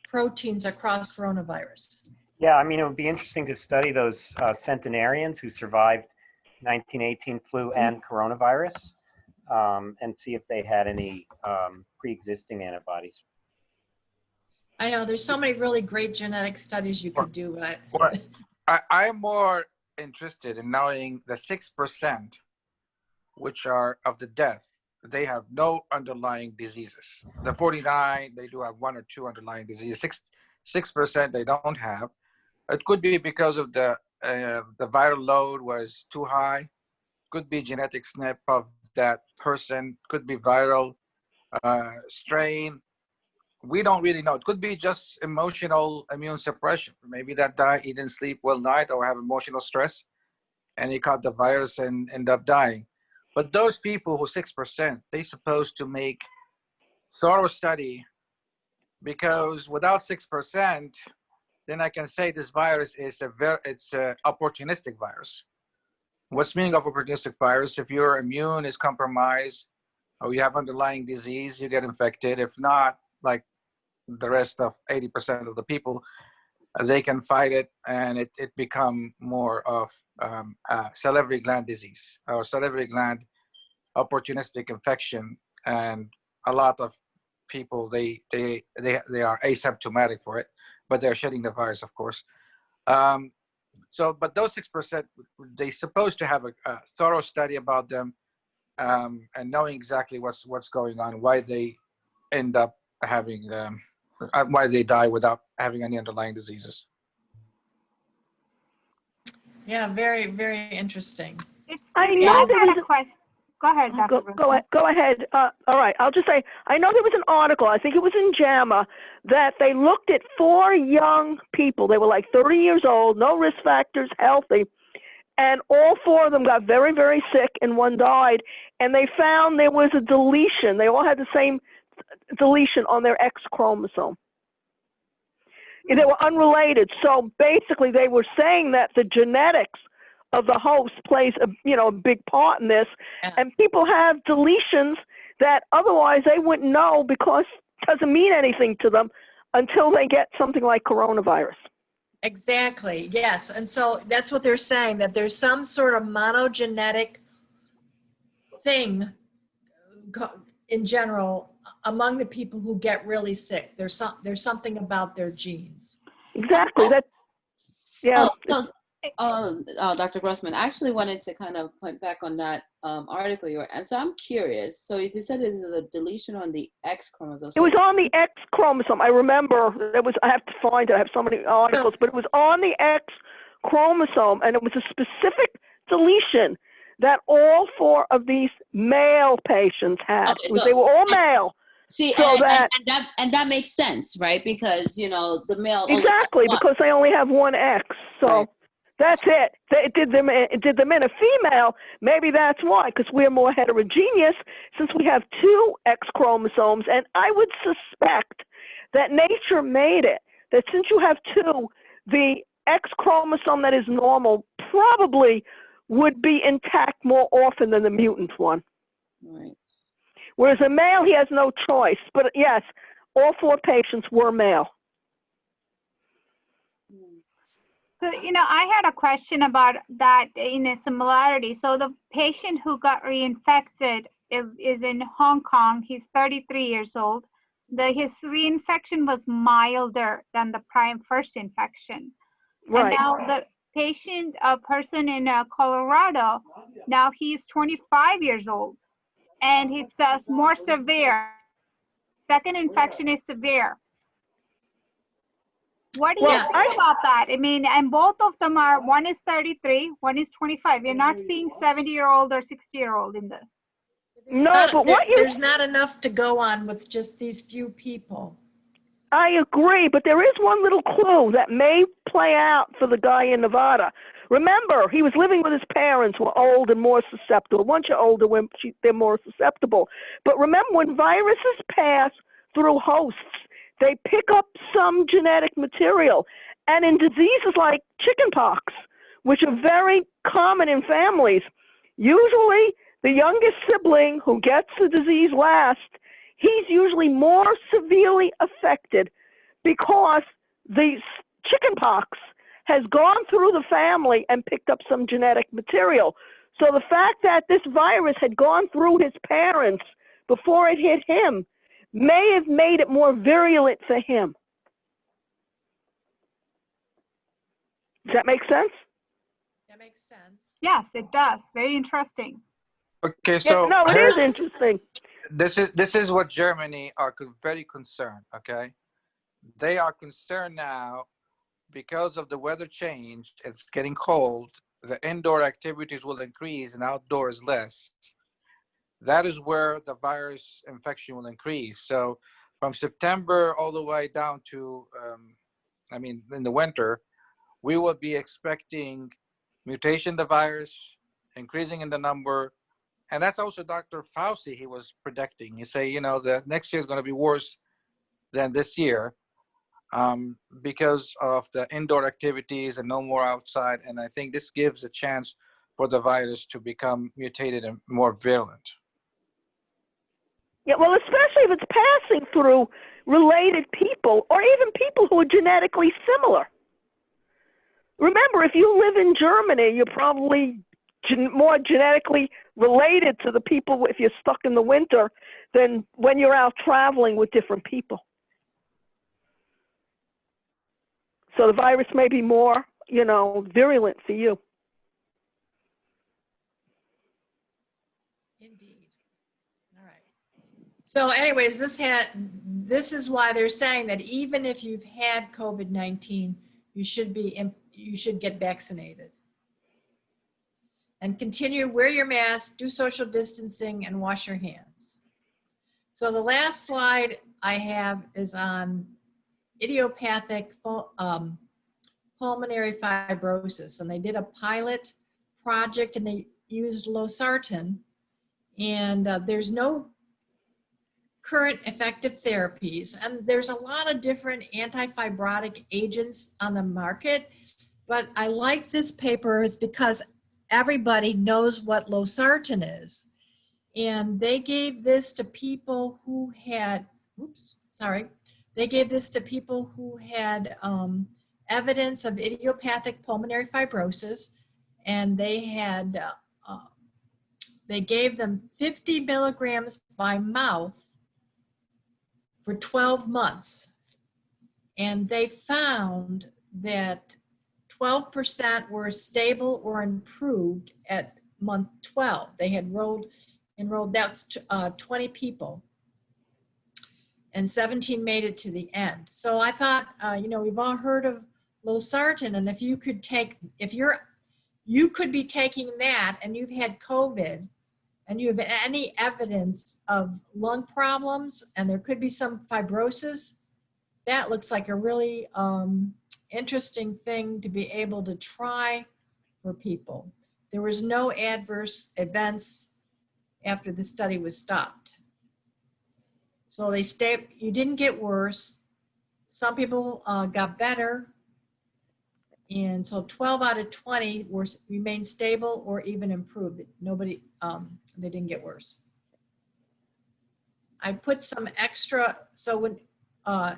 proteins across coronavirus. Yeah, I mean, it would be interesting to study those centenarians who survived 1918 flu and coronavirus and see if they had any pre-existing antibodies. I know there's so many really great genetic studies you could do. Well, I'm more interested in knowing the 6%, which are of the death, they have no underlying diseases. The 49, they do have one or two underlying diseases. 6% they don't have. It could be because of the viral load was too high. Could be genetic SNP of that person. Could be viral strain. We don't really know. It could be just emotional immune suppression. Maybe that guy, he didn't sleep well night or have emotional stress, and he caught the virus and ended up dying. But those people who 6%, they supposed to make thorough study, because without 6%, then I can say this virus is it's a opportunistic virus. What's meaning of opportunistic virus? If your immune is compromised or you have underlying disease, you get infected. If not, like the rest of 80% of the people, they can fight it, and it become more of salivary gland disease or salivary gland opportunistic infection. And a lot of people, they are asymptomatic for it, but they're shedding the virus, of course. But those 6%, they supposed to have a thorough study about them, and knowing exactly what's going on, why they end up having, why they die without having any underlying diseases. Yeah, very, very interesting. I know there was a question. Go ahead, Dr. Go ahead. All right. I'll just say, I know there was an article, I think it was in JAMA, that they looked at 4 young people. They were like 30 years old, no risk factors, healthy. And all 4 of them got very, very sick, and 1 died. And they found there was a deletion. They all had the same deletion on their X chromosome. And they were unrelated. So basically, they were saying that the genetics of the host plays a big part in this, and people have deletions that otherwise they wouldn't know, because it doesn't mean anything to them until they get something like coronavirus. Exactly, yes. And so that's what they're saying, that there's some sort of monogenetic thing in general among the people who get really sick. There's something about their genes. Exactly. Dr. Grossman, I actually wanted to kind of point back on that article you were, and so I'm curious. So you said there's a deletion on the X chromosome. It was on the X chromosome. I remember I have to find it. I have so many articles, but it was on the X chromosome, and it was a specific deletion that all 4 of these male patients had. Okay, they were all male. See, so and that makes sense, right? Because the male exactly, because they only have 1 X. So. Right. That's it. It did them in a female. Maybe that's why, because we're more heterogeneous since we have 2 X chromosomes. And I would suspect that nature made it, that since you have 2, the X chromosome that is normal probably would be intact more often than the mutant one. Right. Whereas a male, he has no choice. But yes, all 4 patients were male. So, I had a question about that in a similarity. So the patient who got reinfected is in Hong Kong. He's 33 years old. His reinfection was milder than the first infection. Right. And now the patient, a person in Colorado, now he's 25 years old, and it's more severe. Second infection is severe. What do you think about that? I mean, and both of them one is 33, one is 25. You're not seeing 70-year-old or 60-year-old in this. No, but there's not enough to go on with just these few people. I agree, but there is one little clue that may play out for the guy in Nevada. Remember, he was living with his parents who were old and more susceptible. Once you're older, they're more susceptible. But remember, when viruses pass through hosts, they pick up some genetic material. And in diseases like chickenpox, which are very common in families, usually the youngest sibling who gets the disease last, he's usually more severely affected because the chickenpox has gone through the family and picked up some genetic material. So the fact that this virus had gone through his parents before it hit him may have made it more virulent for him. Does that make sense? That makes sense. Yes, it does. Very interesting. Okay, so no, it is interesting. This is what Germany are very concerned. Okay, they are concerned now because of the weather change. It's getting cold. The indoor activities will increase and outdoors less. That is where the virus infection will increase. So from September all the way down to, in the winter, we will be expecting mutation of the virus, increasing in the number. And that's also Dr. Fauci, he was predicting. He say, the next year is going to be worse than this year because of the indoor activities and no more outside. And I think this gives a chance for the virus to become mutated and more virulent. Yeah, well, especially if it's passing through related people or even people who are genetically similar. Remember, if you live in Germany, you're probably more genetically related to the people if you're stuck in the winter than when you're out traveling with different people. So the virus may be more, virulent for you. Indeed. All right. So anyways, this is why they're saying that even if you've had COVID-19, you should get vaccinated. And continue, wear your mask, do social distancing, and wash your hands. So the last slide I have is on idiopathic pulmonary fibrosis. And they did a pilot project and they used losartan. And there's no current effective therapies. And there's a lot of different antifibrotic agents on the market. But I like this paper is because everybody knows what losartan is. And they gave this to people who had, they gave this to people who had evidence of idiopathic pulmonary fibrosis. And they had, they gave them 50 milligrams by mouth for 12 months. And they found that 12% were stable or improved at month 12. They had enrolled, that's 20 people. And 17 made it to the end. So I thought, we've all heard of losartan, and if you could take, you could be taking that and you've had COVID and you have any evidence of lung problems and there could be some fibrosis, that looks like a really interesting thing to be able to try for people. There was no adverse events after the study was stopped. So you didn't get worse. Some people got better. And so 12 out of 20 remained stable or even improved. Nobody, they didn't get worse. I put some extra, so when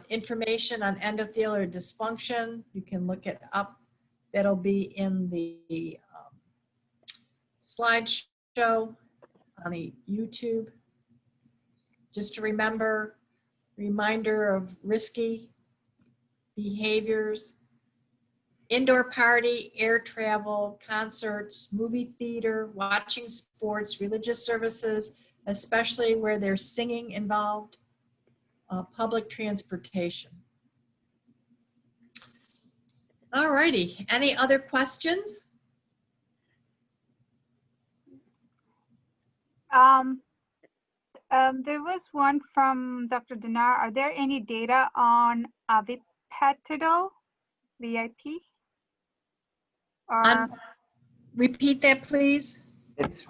information on endothelial dysfunction, you can look it up. That'll be in the slideshow on the YouTube. Just to reminder of risky behaviors, indoor party, air travel, concerts, movie theater, watching sports, religious services, especially where there's singing involved, public transportation. All righty, any other questions? There was one from Dr. Dinar. Are there any data on avipatidol, VIP? Or Repeat that, please.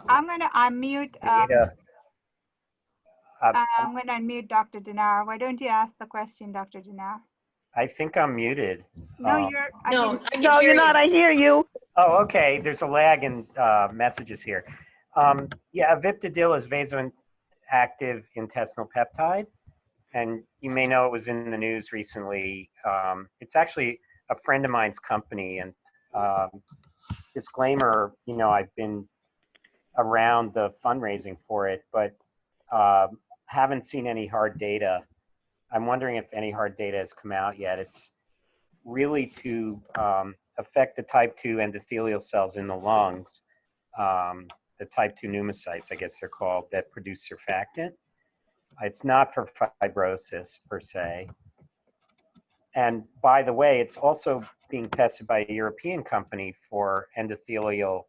I'm going to unmute. Data. I'm going to unmute Dr. Dinar. Why don't you ask the question, Dr. Dinar? I think I'm muted. No, You're not. I hear you. Oh, okay. There's a lag in messages here. Yeah, aviptadil is vasoactive intestinal peptide, and you may know it was in the news recently. It's actually a friend of mine's company, and disclaimer, I've been around the fundraising for it, but haven't seen any hard data. I'm wondering if any hard data has come out yet. It's really to affect the type 2 endothelial cells in the lungs, the type 2 pneumocytes, I guess they're called, that produce surfactant. It's not for fibrosis per se. And by the way, it's also being tested by a European company for endothelial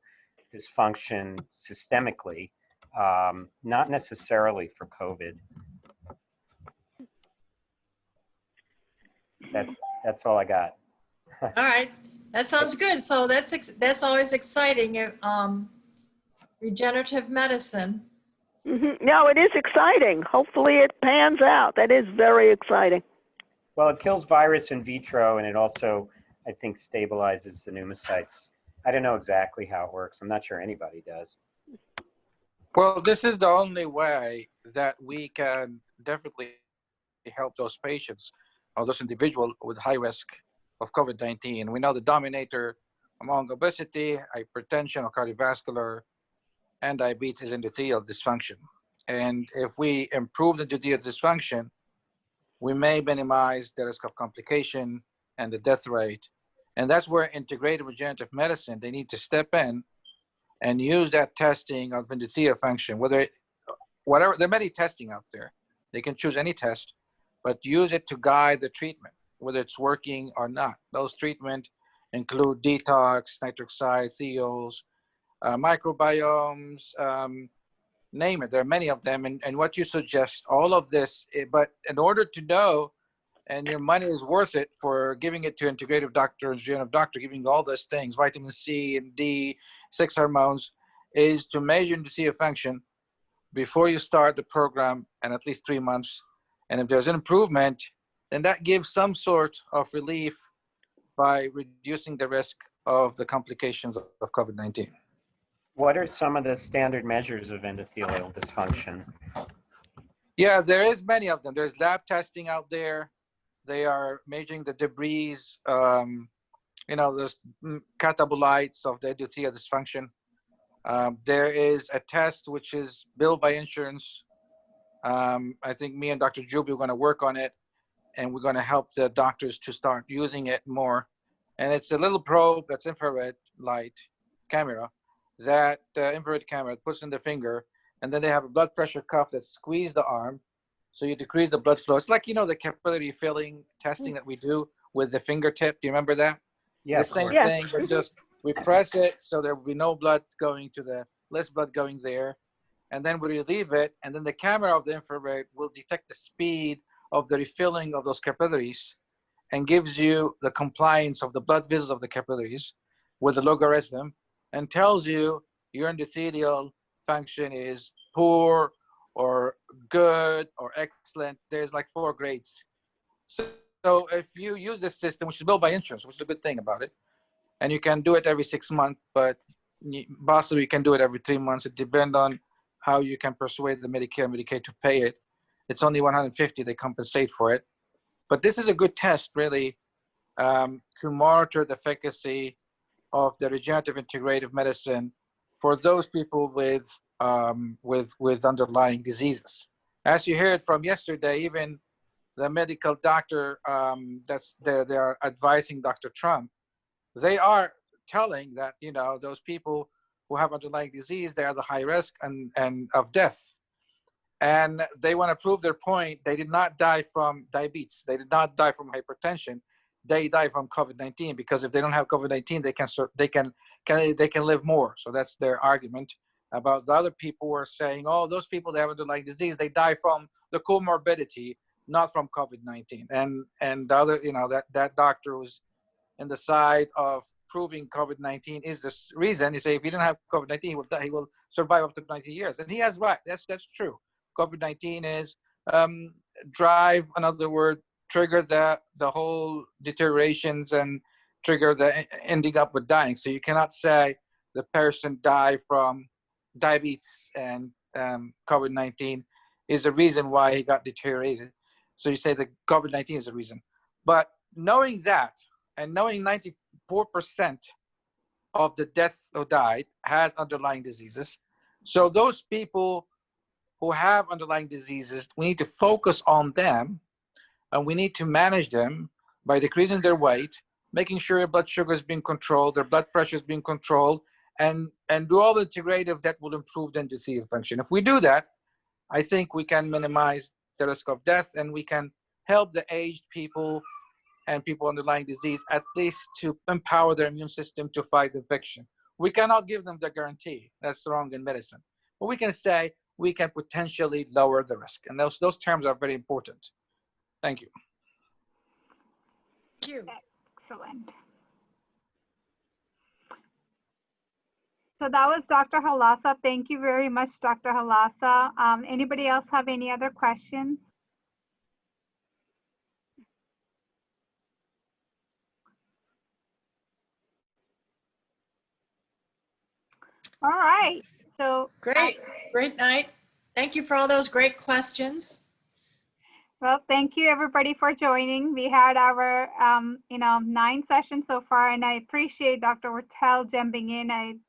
dysfunction systemically, not necessarily for COVID. That's all I got. All right, that sounds good. So that's always exciting. Regenerative medicine. No, it is exciting. Hopefully it pans out. That is very exciting. Well, it kills virus in vitro, and it also, I think, stabilizes the pneumocytes. I don't know exactly how it works. I'm not sure anybody does. Well, this is the only way that we can definitely help those patients or those individuals with high risk of COVID-19. We know the Dominator among obesity, hypertension or cardiovascular, and diabetes is endothelial dysfunction. And if we improve the endothelial dysfunction, we may minimize the risk of complication and the death rate. And that's where integrative regenerative medicine, they need to step in and use that testing of endothelial function, whatever, there are many testing out there. They can choose any test, but use it to guide the treatment, whether it's working or not. Those treatment include detox, nitric oxide, thiols, microbiomes, name it. There are many of them. And what you suggest, all of this, but in order to know, and your money is worth it for giving it to integrative doctor and regenerative doctor, giving all those things, vitamin C and D, 6 hormones, is to measure endothelial function before you start the program and at least 3 months. And if there's an improvement, then that gives some sort of relief by reducing the risk of the complications of COVID-19. What are some of the standard measures of endothelial dysfunction? Yeah, there is many of them. There's lab testing out there. They are measuring the debris, those catabolites of the endothelial dysfunction. There is a test which is billed by insurance. I think me and Dr. Juby are going to work on it, and we're going to help the doctors to start using it more. And it's a little probe that's infrared light camera, that infrared camera puts in the finger, and then they have a blood pressure cuff that squeeze the arm, so you decrease the blood flow. It's like, the capillary filling testing that we do with the fingertip. Do you remember that? Yeah, The same Yeah. thing, but just we press it so there will be no blood going to less blood going there. And then we relieve it, and then the camera of the infrared will detect the speed of the refilling of those capillaries and gives you the compliance of the blood vessels of the capillaries with the logarithm, and tells you your endothelial function is poor or good or excellent. There's like 4 grades. So if you use this system, which is built by insurance, which is a good thing about it, and you can do it every 6 months, but possibly you can do it every 3 months. It depends on how you can persuade the Medicare and Medicaid to pay it. It's only $150, they compensate for it. But this is a good test, really, to monitor the efficacy of the regenerative integrative medicine for those people with underlying diseases. As you heard from yesterday, even the medical doctor they are advising Dr. Trump, they are telling that those people who have underlying disease, they are the high risk and of death. And they want to prove their point. They did not die from diabetes. They did not die from hypertension. They die from COVID-19, because if they don't have COVID-19, they can live more. So that's their argument. About the other people who are saying, oh, those people that have underlying disease, they die from the comorbidity, not from COVID-19. And the other, that doctor was in the side of proving COVID-19 is the reason. He say if he didn't have COVID-19, he will die, he will survive up to 90 years. And he has right. That's true. COVID-19 is drive, another word, trigger the whole deteriorations and trigger the ending up with dying. So you cannot say the person died from diabetes and COVID-19 is the reason why he got deteriorated. So you say that COVID-19 is the reason. But knowing that, and knowing 94% of the deaths who died has underlying diseases, so those people who have underlying diseases, we need to focus on them, and we need to manage them by decreasing their weight, making sure their blood sugar is being controlled, their blood pressure is being controlled, and do all the integrative that will improve the endothelial function. If we do that, I think we can minimize the risk of death, and we can help the aged people and people underlying disease, at least to empower their immune system to fight infection. We cannot give them the guarantee. That's wrong in medicine. But we can say we can potentially lower the risk. And those terms are very important. Thank you. Thank you. Excellent. So that was Dr. Halasa. Thank you very much, Dr. Halasa. Anybody else have any other questions? All right. So Great night. Thank you for all those great questions. Well, thank you everybody for joining. We had our, 9 sessions so far, and I appreciate Dr. Ortel jumping in. I'm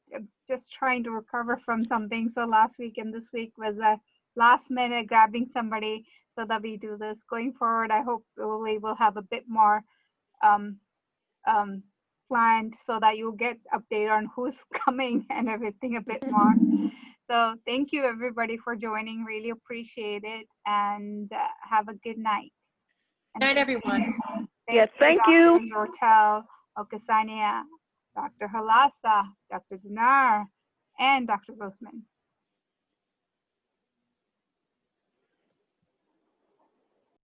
just trying to recover from something. So last week and this week was a last minute grabbing somebody so that we do this. Going forward, I hope we will have a bit more um, planned so that you'll get update on who's coming and everything a bit more. So thank you everybody for joining. Really appreciate it, and have a good night. Good night, everyone. Yes, thank you. Dr. Ortel, Okasania, Dr. Halasa, Dr. Dinar, and Dr. Grossman.